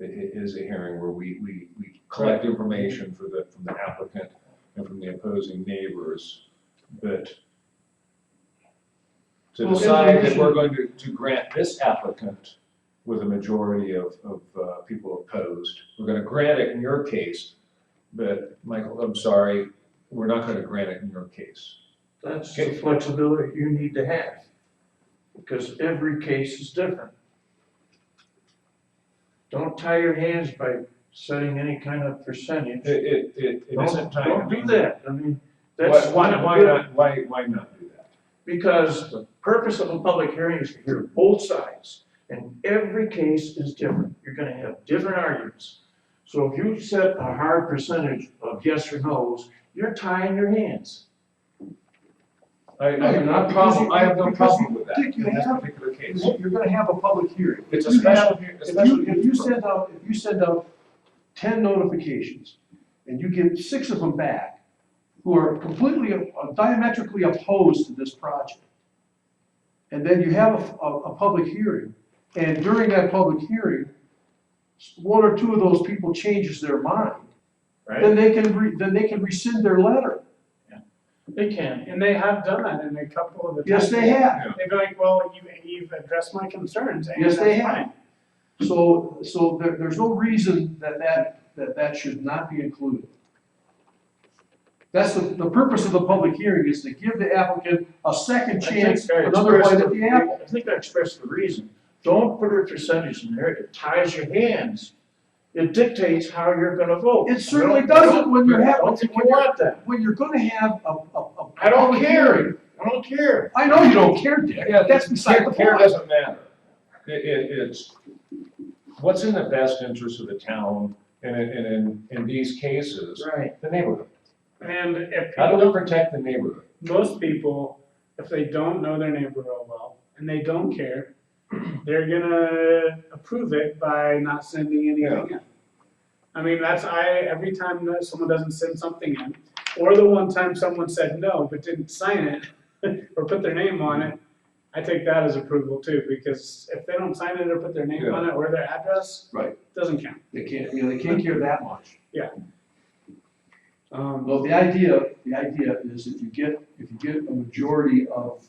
It is a hearing where we collect information from the applicant and from the opposing neighbors, but to Well, decide that we're information- going to grant this applicant with a majority of people opposed, we're gonna grant it in your case, but Michael, I'm sorry, we're not gonna grant it in your case. That's the flexibility you need to have, because every case is different. Don't tie your hands by setting any kind of percentage. It isn't time. Don't do that, I mean, that's. Why not do that? Because the purpose of a public hearing is to hear both sides, and every case is different. You're gonna have different arguments. So if you set a hard percentage of yes or no's, you're tying your hands. I have no problem with that Dick, you in this have- particular case. You're gonna have a public hearing. It's a You have- special, If you send out 10 notifications, and you get 6 of them back, who are completely, diametrically opposed to this project, and then you have a public hearing, and during that public hearing, 1 or 2 of those people changes their mind, then they can rescind their letter. They can. and they have done that in a couple of the. Yes, they times. have. They'd be like, well, you've addressed my concerns, and Yes, they that's have. fine. So there's no reason that should not be included. That's the purpose of the public hearing, is to give the applicant a second chance, another bite at the apple. I think I expressed the reason. Don't put a percentage in there, it ties your hands. It dictates how you're gonna vote. It certainly I don't- doesn't when you're I having, don't think you want that. when you're gonna have a I don't public care. hearing. I don't care. I know you don't care, Dick, Yeah, but that's beside the care point. doesn't matter. It's, what's in the best interest of the town, and in these cases, Right. the neighborhood. And if How do people we protect the neighborhood? most people, if they don't know their neighbor real well and they don't care, they're gonna approve it by not sending anything in. I mean, every time that someone doesn't send something in, or the one time someone said no but didn't sign it or put their name on it, I take that as approval too, because if they don't sign it or put their name on it or their address, Right. it doesn't count. They can't care that much. Well, The idea is if you get a majority of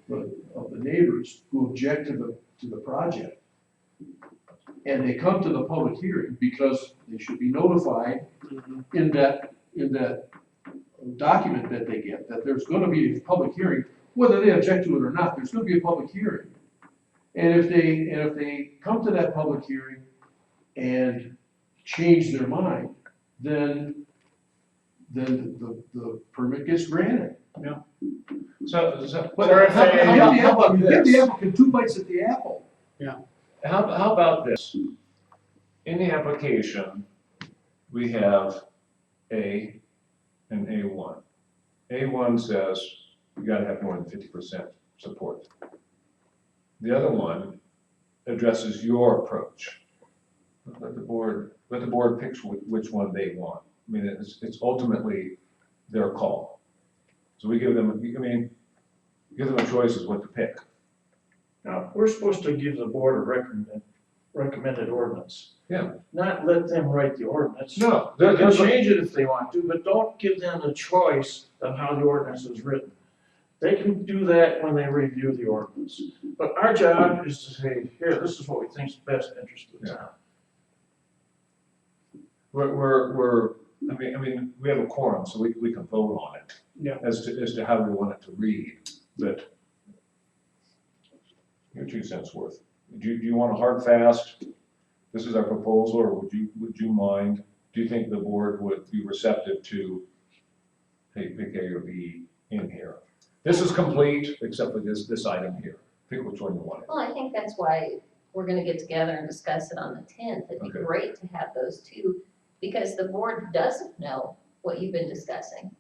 the neighbors who object to the project, and they come to the public hearing, because they should be notified in that document that they get, that there's gonna be a public hearing, whether they object to it or not, there's gonna be a public hearing. And if they come to that public hearing and change their mind, then the permit gets granted. So, Or if how they- about You give the this? applicant 2 bites at the apple. How about this? In the application, we have A and A1. A1 says you gotta have more than 50% support. The other one addresses your approach. Let the board pick which one they want. I mean, it's ultimately their call. So we give them, a choice as what to pick. Now, we're supposed to give the board a recommended ordinance. Yeah. Not let them write the ordinance. No, They can there's change it if they want to, but don't give them the choice of how the ordinance is written. They can do that when they review the ordinance. But our job is to say, here, this is what we think is best interest of the town. I mean, we have a quorum, so we can vote on it. Yeah. As to how we want it to read, but your 2 cents worth. Do you want a hard fast, this is our proposal, or would you mind? Do you think the board would be receptive to, hey, pick A or B in here? This is complete, except for this item here. Pick which one you want. Well, I think that's why we're gonna get together and discuss it on the 10th. It'd be Okay. great to have those two, because the board doesn't know what you've been discussing.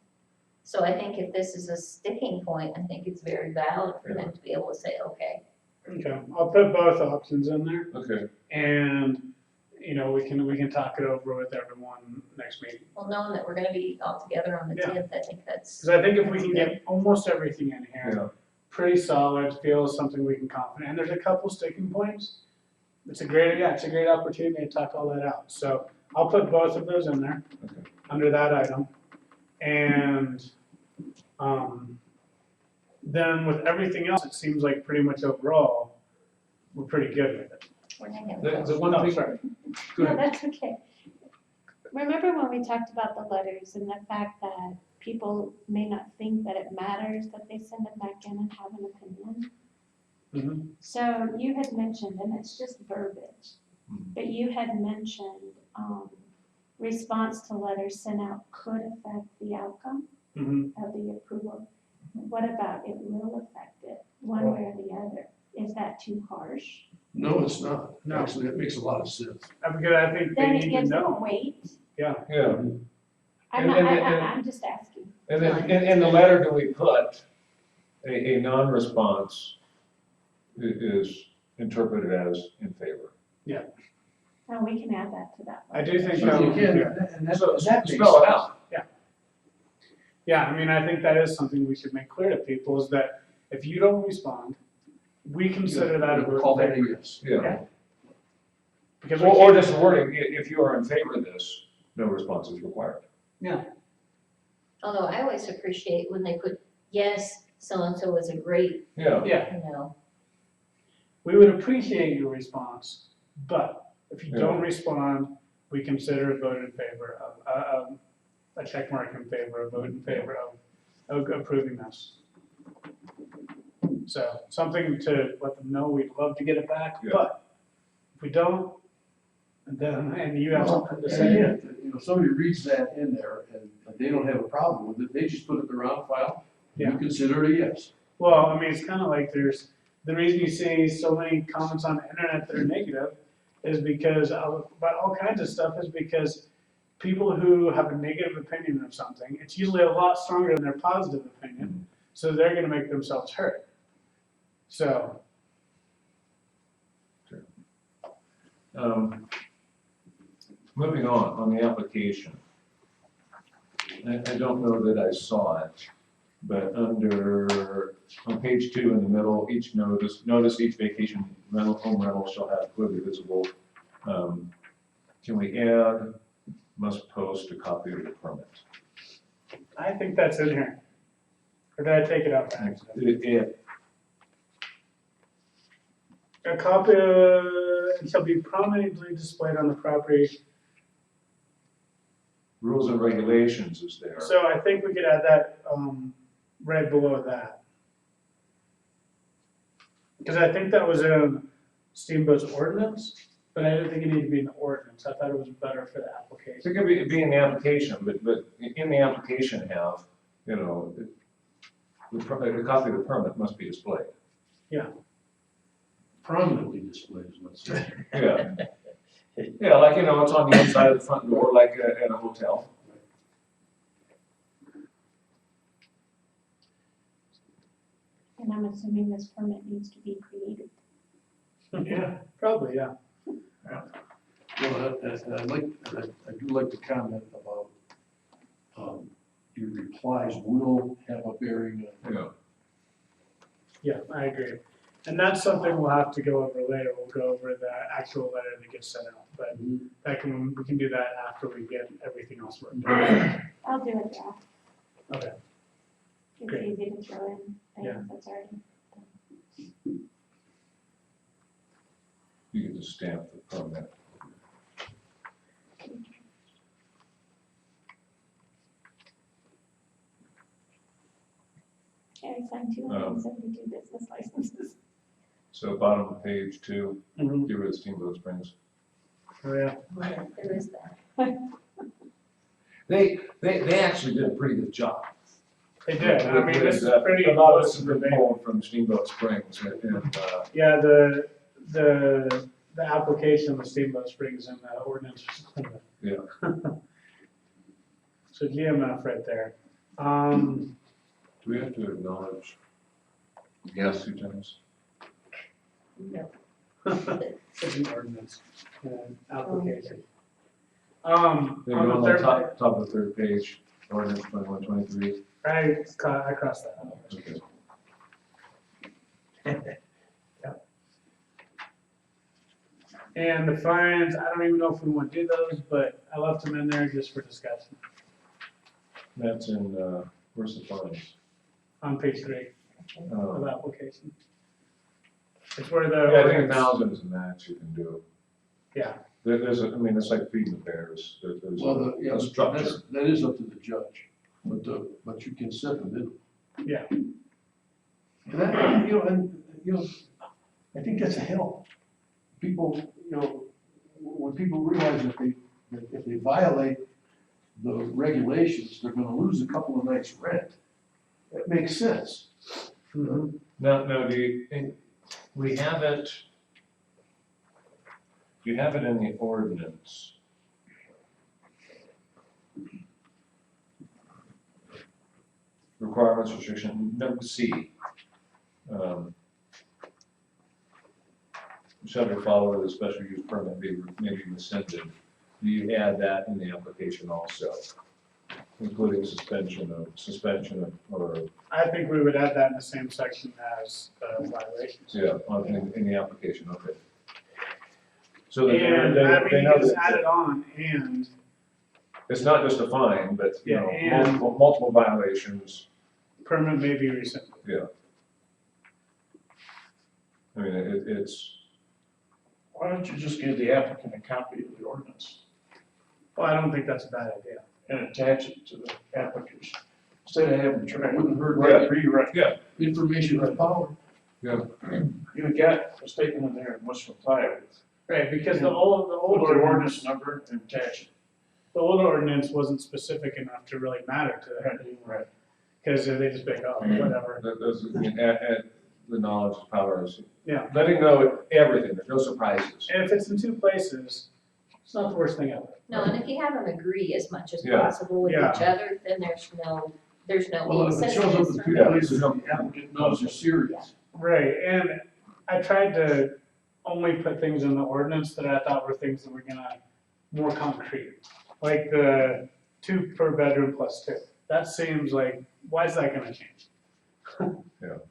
So I think if this is a sticking point, I think it's very valid for them to be able to say, okay. okay, I'll put both options in there, Okay. and, we can talk it over with everyone next meeting. Well, knowing that we're gonna be all together on the Yeah. 10th, I think that's. Because I think if we can get almost everything in here, Yeah. pretty solid, feels something we can confident, and there's a couple sticking points. It's a great opportunity to talk all that out. So I'll put both of those in there, Okay. under that item. And, then with everything else, it seems like pretty much overall, we're pretty good with it. We're not gonna The vote. one No, thing, sorry. go No, ahead. that's okay. Remember when we talked about the letters and the fact that people may not think that it matters that they send it back in and have an opinion? Mhm. So you had mentioned, and it's just verbiage, Mhm. but you had mentioned, response to letters sent out could affect the outcome Mhm. of the approval. What about it will affect it, one way or the other? Is that too harsh? No, it's not. No. Actually, that makes a lot of sense. Because I think they Then need it to gives know. them weight. Yeah. I'm And- not, and- I'm just asking. And then, in the letter that we put, a non-response is interpreted as in favor. And we can add that to that. I do think So that you would be can, good. and that So, makes spell it sense. out. Yeah, I mean, I think that is something we should make clear to people, is that if you don't respond, we consider that a vote Call in that a favor. yes. Yeah. Because we Or can't- just wording, if you are in favor of this, no response is required. Although I always appreciate when they put, yes, so-and-so is a great, Yeah. Yeah, you know, we would appreciate your response, but if you Yeah. don't respond, we consider a vote in favor of, a check mark in favor, a vote in favor of approving this. So, something to let them know, we'd love to get it back, Yeah. but if we don't, and you have Well, something to and say? again, you know, somebody reads that in there and they don't have a problem with it, they just put it in the round file, you Yeah. consider it a yes. Well, I mean, it's kind of like the reason you see so many comments on the internet that are negative is because about all kinds of stuff is because people who have a negative opinion of something, it's usually a lot stronger than their positive opinion, so they're gonna make themselves hurt. So, Moving on the application. I don't know that I saw it, but on page 2 in the middle, notice each vacation rental, home rental shall have clearly visible. Can we add, must post a copy of the permit? I think that's in here. Or did I take it out by accident? A copy shall be prominently displayed on the property. Rules and regulations is there. So I think we could add that, right below that. Because I think that was in Steamboat's ordinance, but I didn't think it needed to be in the ordinance. I thought it was better for the application. It could be in the application, but in the application have, you know, the copy of the permit must be displayed. Prominently displayed is what's there. Yeah. Yeah, like, you know, it's on the inside of the front door, like at a hotel. And I'm assuming this permit needs to be created. Yeah. Probably, yeah. Well, I do like to comment about, your replies will have a bearing on. Yeah. Yeah, I agree. And that's something we'll have to go over later. We'll go over the actual letter that gets sent out, but we can do that after we get everything else worked out. I'll do a draft. Okay. It's Great. easy to throw in Yeah. things that's already. You can just stamp the permit. Yeah, I signed 272 business licenses. So bottom of page 2, Mhm. get rid of Steamboat Springs. Oh, yeah. Yeah, there is that. They actually did a pretty good job. They did. I mean, this is pretty A lot of close this to has been the pulled from Steamboat Springs and Yeah, the application with Steamboat Springs and the ordinance. Yeah. So GMF right there. do we have to acknowledge? Yes. 2 times? It's an ordinance, application. Then On go the on the third, top of the 3rd page, ordinance 2123. I crossed that out. Okay. And the fines, I don't even know if we want to do those, but I left them in there just for discussion, That's in, where's the fines? on page 3 of Uh, application. It's where the. Yeah, I think 1,000 is the max you can do. Yeah. There's a, I mean, it's like feeding the bears. There's Well, a structure. that is up to the judge, but you can set the middle. Yeah. And I think that's a help. People, when people realize that if they violate the regulations, they're gonna lose a couple of nights' rent. That makes sense. Mhm. No, we have it, you have it in the ordinance. Requirements, restriction, number C. Shall be followed with a special use permit may be rescinded. You add that in the application also, including suspension of, or, I think we would add that in the same section as violations. yeah, in the application, okay. So that And, they I mean, they you know can just that add it on and, it's not just a fine, but, you Yeah, know, and- multiple violations, permit may be rescinded. yeah. I mean, it's, Why don't you just give the applicant a copy of the ordinance Well, I don't think that's a bad idea. and attach it to the application? Instead of having to try to Wouldn't hurt Right. rewrite. Information is power. You got a statement in there, must comply with Right, because the old Put the ordinance, ordinance number and attach it. the old ordinance wasn't specific enough to really matter to them. Right. Because they just be like, oh, whatever. Those, I mean, add the knowledge is power, is Yeah. letting know everything, there's no surprises. And if it's in two places, it's not the worst thing ever. No, and if you have them agree as much as Yeah. possible with Yeah. each other, then there's no Well, if it shows up in two Yeah. places, the applicant knows you're serious. Right, and I tried to only put things in the ordinance that I thought were things that were gonna, more concrete. Like the 2 per bedroom plus 2. That seems like, why is that gonna change?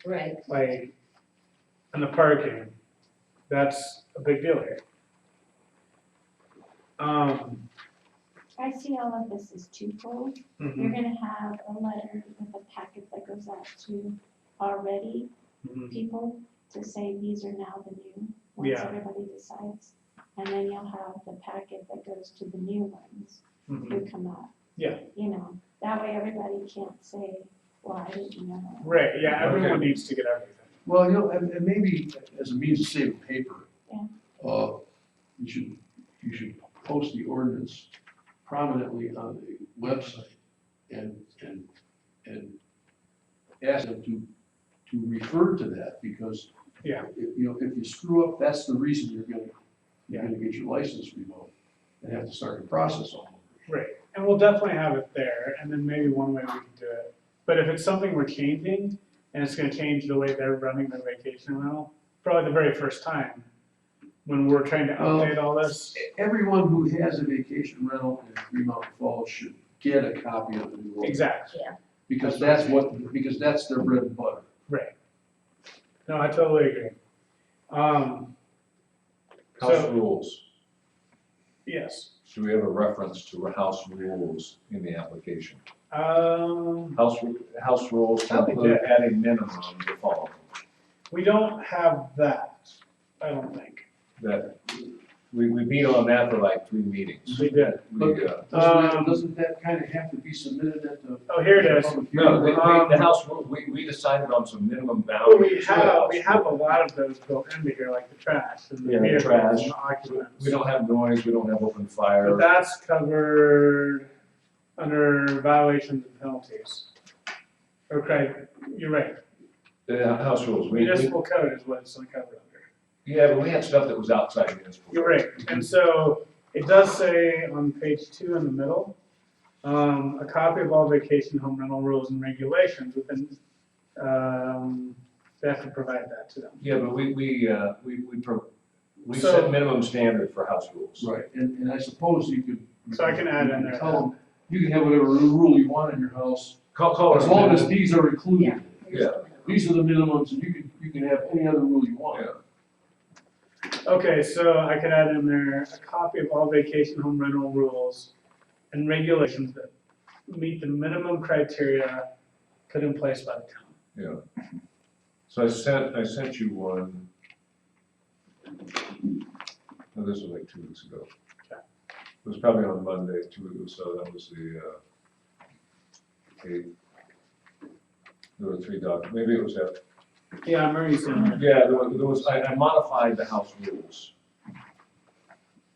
Right, Like, and the parking, that's a big deal here. I see all of this as twofold. Mhm, You're gonna have a letter with a packet that goes out to already mhm. people to say these are now the new, once Yeah. everybody decides. And then you'll have the packet that goes to the new ones Mhm. who come up. Yeah. You know, that way everybody can't say, well, I didn't know. Right, yeah, everyone Okay. needs to get everything. Well, you know, and maybe as a means of saving paper, Yeah. you should post the ordinance prominently on the website and ask them to refer to that, because Yeah. if you screw up, that's the reason you're gonna get your license revoked and have to start the process all over. Right, and we'll definitely have it there, and then maybe one way we can do it. But if it's something we're changing, and it's gonna change the way they're running their vacation rental, probably the very first time, when we're trying to update all this. Everyone who has a vacation rental in Green Mountain Falls should get a copy of the new ordinance. Exactly, Because that's their bread and butter. right. No, I totally agree. House So, rules, yes, do we have a reference to house rules in the application? um, House rules I think include that- adding minimum the following, we don't have that, I don't think. that, we beat on that for like 3 meetings. We did. We, Doesn't that kind of have to be submitted at the? Oh, here it is. public no, hearing? the house, we decided on some minimum Well, boundaries. for the house we have a rule. lot of those built into here, like the trash and the Yeah, the vehicles trash. and the occupants. We don't have noise, we don't have open fire. But that's covered under violations and penalties. Okay, you're right. The house rules, we, Municipal code is what it's covered under. yeah, but we had stuff that was outside municipal. You're right, and so it does say on page 2 in the middle, a copy of all vacation home rental rules and regulations within, they have to provide that to them. Yeah, but we So- set minimum standard for house rules. Right, and I suppose you could. So I can add in there. Tell them, you can have whatever rule you want in your house, Call it as a long as minimum. these are included. yeah. Here's the minimum. These are the minimums, and you can have any other rule you want. Yeah. Okay, so I could add in there a copy of all vacation home rental rules and regulations that meet the minimum criteria put in place by the town. Yeah. So I sent you one. No, this was like 2 weeks ago. Okay. It was probably on Monday, 2 weeks, so that was there were 3 documents, maybe it was that. Yeah, I remember you saying that. Yeah, there was, I modified the house rules.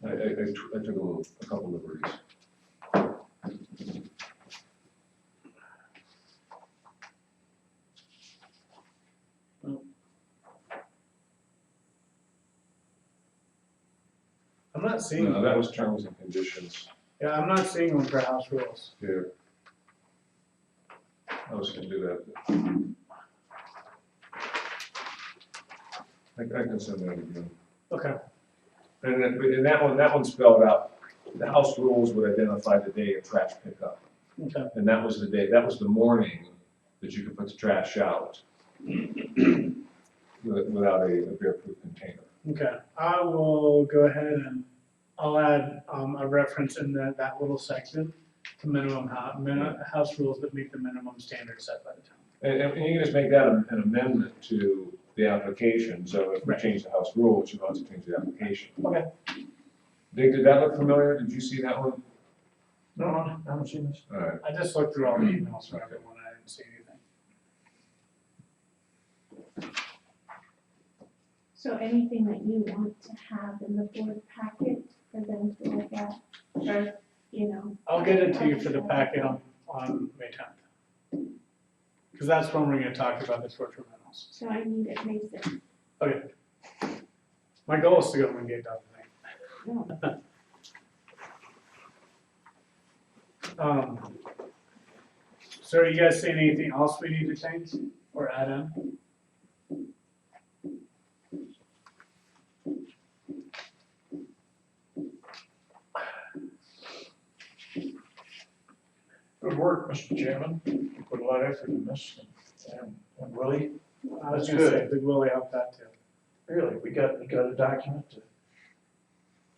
I took a couple liberties. I'm not seeing, No, that was terms and conditions yeah, I'm not seeing one for house rules. here. I was gonna do that. I can send that again. Okay, And then, but in that one spelled out, the house rules would identify the day of trash pickup. okay. And that was the day, that was the morning that you could put the trash out without a bear-proof container. Okay, I will go ahead and I'll add a reference in that little section to house rules that meet the minimum standards set by the town. And you can just make that an amendment to the application, so if we Right. change the house rules, you don't have to change the application. Okay. Dick, did that look familiar? Did you see that one? No, I haven't seen this. All right. I just looked through all the emails from everyone, I didn't see anything. So anything that you want to have in the board packet for them to look at, or, you know. I'll get it to you for the packet on May 10th. Because that's when we're gonna talk about the short-term rentals. So I need it May 6th. Okay. My goal is to go and get done tonight. No. So are you guys seeing anything else we need to change or add in? Good work, Mr. Chairman. You put a lot of effort in this, and Willie, I was That's gonna say, good. Big Willie helped that too. really, we got a document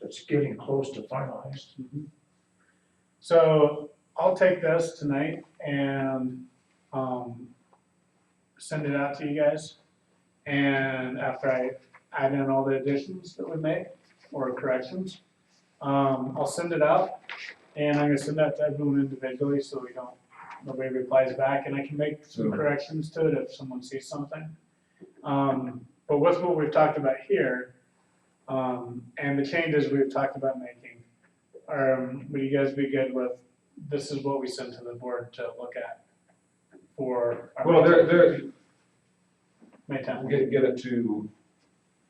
that's getting close to finalized. So I'll take this tonight and, send it out to you guys. And after I add in all the additions that we make or corrections, I'll send it out. And I'm gonna send that to everyone individually so nobody replies back, and I can make some corrections to it if someone sees something. But with what we've talked about here, and the changes we've talked about making, would you guys be good with, this is what we send to the board to look at for our Well, they're, May 10th? get it to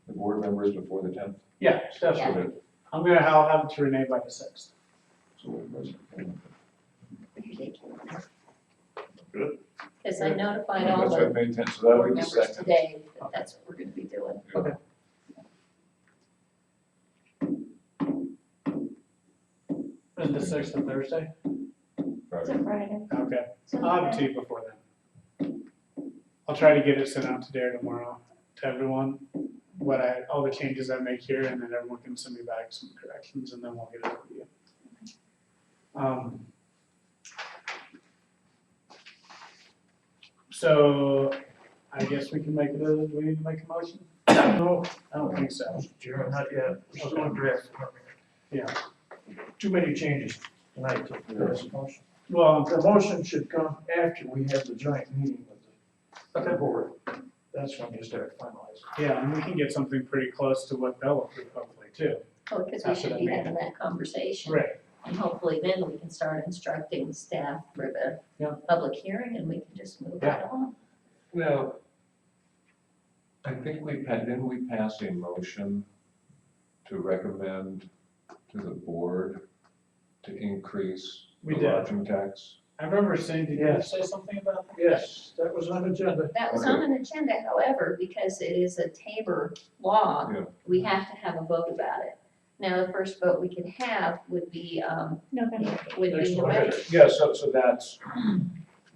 the board members before the 10th. Yeah, definitely. I'll have it to Renee by the 6th. So that's- Because I notified all That's right, the May 10th, so that'll board be the members second. today that that's what we're gonna be doing. Okay. Is the 6th a Thursday? It's a Friday. Okay, So I'll have it to you before then. I'll try to get it sent out today or tomorrow to everyone, all the changes I make here, and then everyone can send me back some corrections, and then we'll get it over to you. So, I guess we can make it, do we need to make a motion? No, I don't think so. Mr. Chairman, not yet. We're still in draft. Yeah, Too many changes tonight to pass a motion. well, The motion should come after we have the joint meeting with the board. That's when you start finalizing. yeah, and we can get something pretty close to what they'll approve hopefully too. Oh, because we should be having that conversation. Right. And hopefully then we can start instructing staff for the Yeah. public hearing and we can just move right along. Now, I think didn't we pass a motion to recommend to the board to increase We the did. lodging tax? I remember saying, did you Yes. say something about that? Yes, that was on agenda. That was on an agenda, however, because it is a Tabor law, Yeah. we have to have a vote about it. Now, the first vote we could have would be November. Next one. November. Yeah, so that's,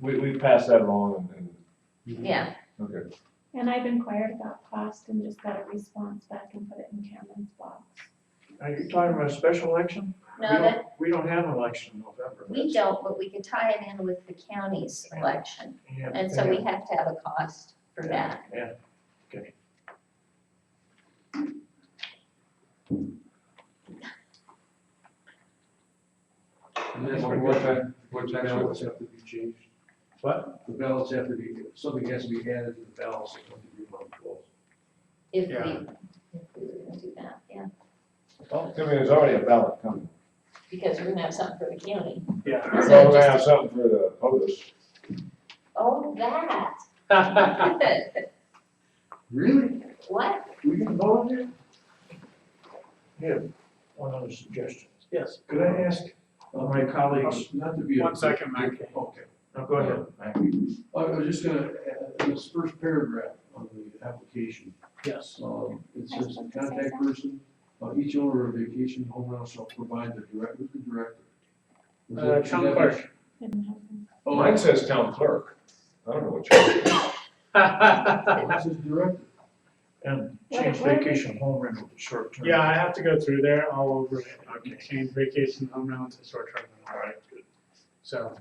we passed that along and, Yeah, okay. And I've inquired about cost and just got a response back and put it in Cameron's box. Are you talking about a special election? no, We don't have an election in November. we don't, but we could tie it in with the county's election. Yeah, And so we yeah. have to have a cost for that. Yeah, okay. And that's What what tax, what the tax ballots rate? have to be changed. What? The ballots have to be, something has to be added to the ballots that want to be on the polls. If we, Yeah. if we were gonna do that, yeah, Well, I mean, there's already a ballot coming. because we're gonna have something for the county. Yeah. So we're gonna have something for the POTUS. Oh, that. Really? What? We can vote on it? Yeah, one other suggestion. Yes. Could I ask my colleagues, Not to be. One second, Mike. Okay. no, go ahead, Mac. I was just gonna, in this first paragraph on the application, Yes. it says the contact person, each owner of vacation home rental shall provide the director, the director. Was that- Town should that be- clerk. Didn't happen. Oh, Mine says town clerk. I don't know what yours is. it says director. And change vacation home rental to short term. Yeah, I have to go through there all over it, and change vacation home rental to short term. All right, good. So,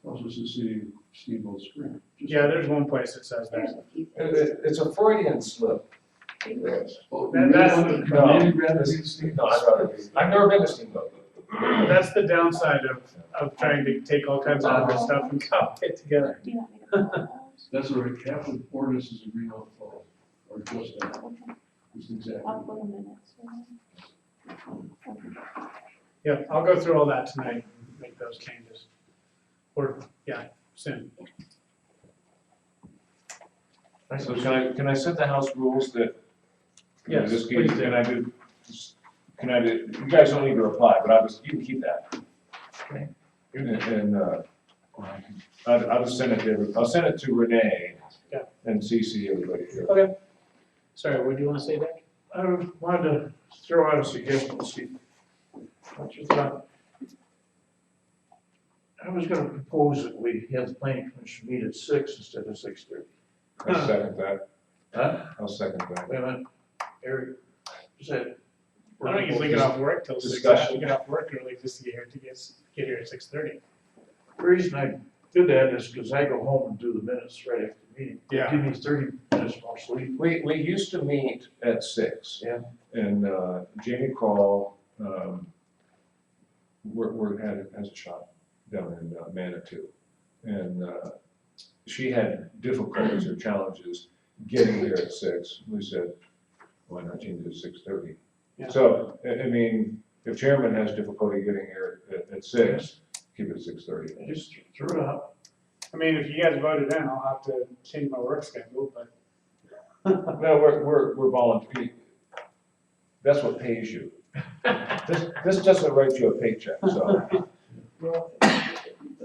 Also says city Steamboat Springs. Just- yeah, there's one place that says There's that. a few things. It's a Freudian slip. Oh, That- you that's- really wanna- No, really rather be Steamboat No, I'd rather be, I've never been to Steamboat. That's the downside of trying to take all kinds of other stuff and copy it together. Do you want me to follow those? That's all right, half of ordinances agree on the fall, or just that. Just exactly. I'll put them in it. Yeah, I'll go through all that tonight and make those changes. Or, yeah, soon. So can I set the house rules that? Yes, This please case, do. can I do, you guys don't need to reply, but you can keep that. Okay. And, I'll just send it to, I'll send it to Renee. Yeah. And CC everybody here. Okay. Sorry, what do you want to say, Dick? I wanted to throw out a suggestion, Steve. What you thought? I was gonna propose that we have the planning commission meet at 6 instead of 6:30. I'll second that. Huh? I'll second that. Wait a minute, Eric, is that? I don't usually get off work till 6. I have Discussion. to get off work early just to get here at 6:30. The reason I did that is because I go home and do the minutes right after the meeting. Yeah. Give me 30 minutes more sleep. We used to meet at 6. Yeah. And, Jamie Crawl, has a shop down in Manitou. And, she had difficulties or challenges getting here at 6. We said, why not change it to 6:30? Yeah. So, I mean, if chairman has difficulty getting here at 6, keep it at 6:30. I just threw it out. I mean, if you guys voted in, I'll have to change my work schedule, but. No, we're voluntary. That's what pays you. This doesn't write you a paycheck, so. Well,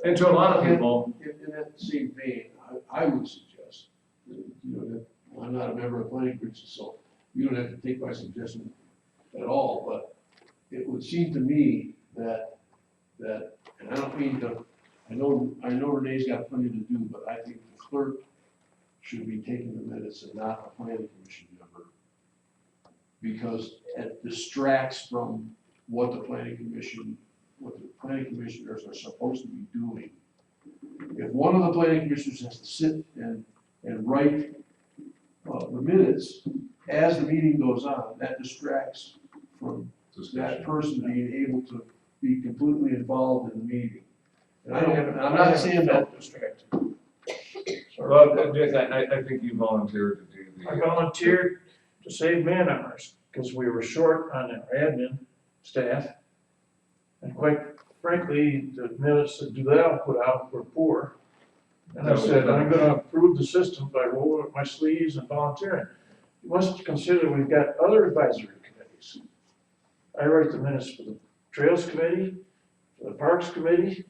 And to a lot of people, in that same vein, I would suggest, that I'm not a member of the planning commission, so you don't have to take my suggestion at all, but it would seem to me that, and I don't mean to, I know Renee's got plenty to do, but I think the clerk should be taking the minutes and not a planning commission member. Because it distracts from what the planning commissioners are supposed to be doing. If one of the planning commissioners has to sit and write the minutes as the meeting goes on, that distracts from that person being able to be completely involved in the meeting. And I'm not saying that. Distracted. well, Dick, I think you volunteered to do the. I volunteered to save man hours, because we were short on our admin staff. And quite frankly, the minutes that Dudell put out were poor. And I said, I'm gonna improve the system by rolling up my sleeves and volunteering. You must consider we've got other advisory committees. I write the minutes for the Trails Committee, for the Parks Committee,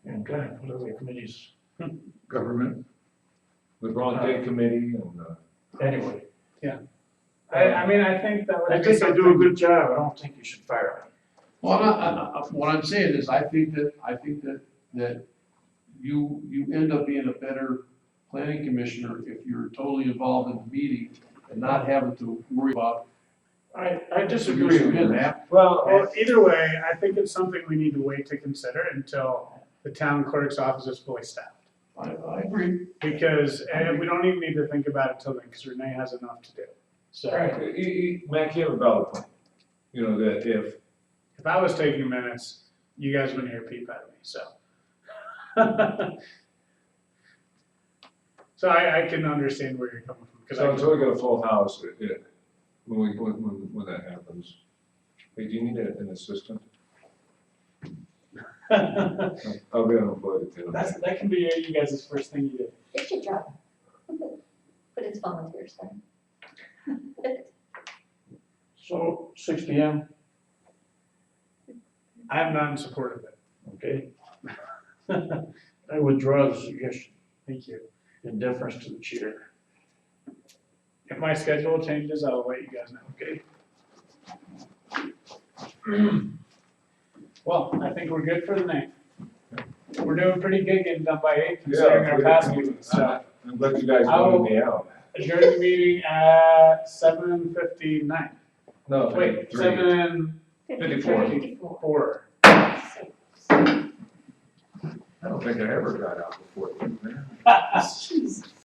and God, what other committees? Government. The Bronx Day Committee and, Anyway, I mean, I think that would. I think I do a good job, I don't think you should fire me. Well, what I'm saying is, I think that you end up being a better planning commissioner if you're totally involved in the meeting and not having to worry about. I disagree with that. Well, either way, I think it's something we need to wait to consider until the town clerk's office is fully staffed. I agree. Because, and we don't even need to think about it till then, because Renee has enough to do. So, Mac, you have a valid point. You know, that if if I was taking minutes, you guys wouldn't hear a peep out of me, so. So I can understand where you're coming from, because So I. until we get a full house, when that happens, hey, do you need an assistant? I'll be unemployed at the end of the day. That can be you guys' first thing you do. It's your job. But it's volunteer, so. So, 6 P.M., I'm not in support of it. okay? I withdraw the suggestion Thank you. in deference to the chair, If my schedule changes, I'll let you guys know. okay? Well, I think we're good for the night. We're doing pretty good getting done by 8 considering our past meetings, so. I'm glad you guys I will- voted me out. Adjourn the meeting at 7:59. No, Wait, 53. 7:54. 54. I don't think I ever got out before. Jeez.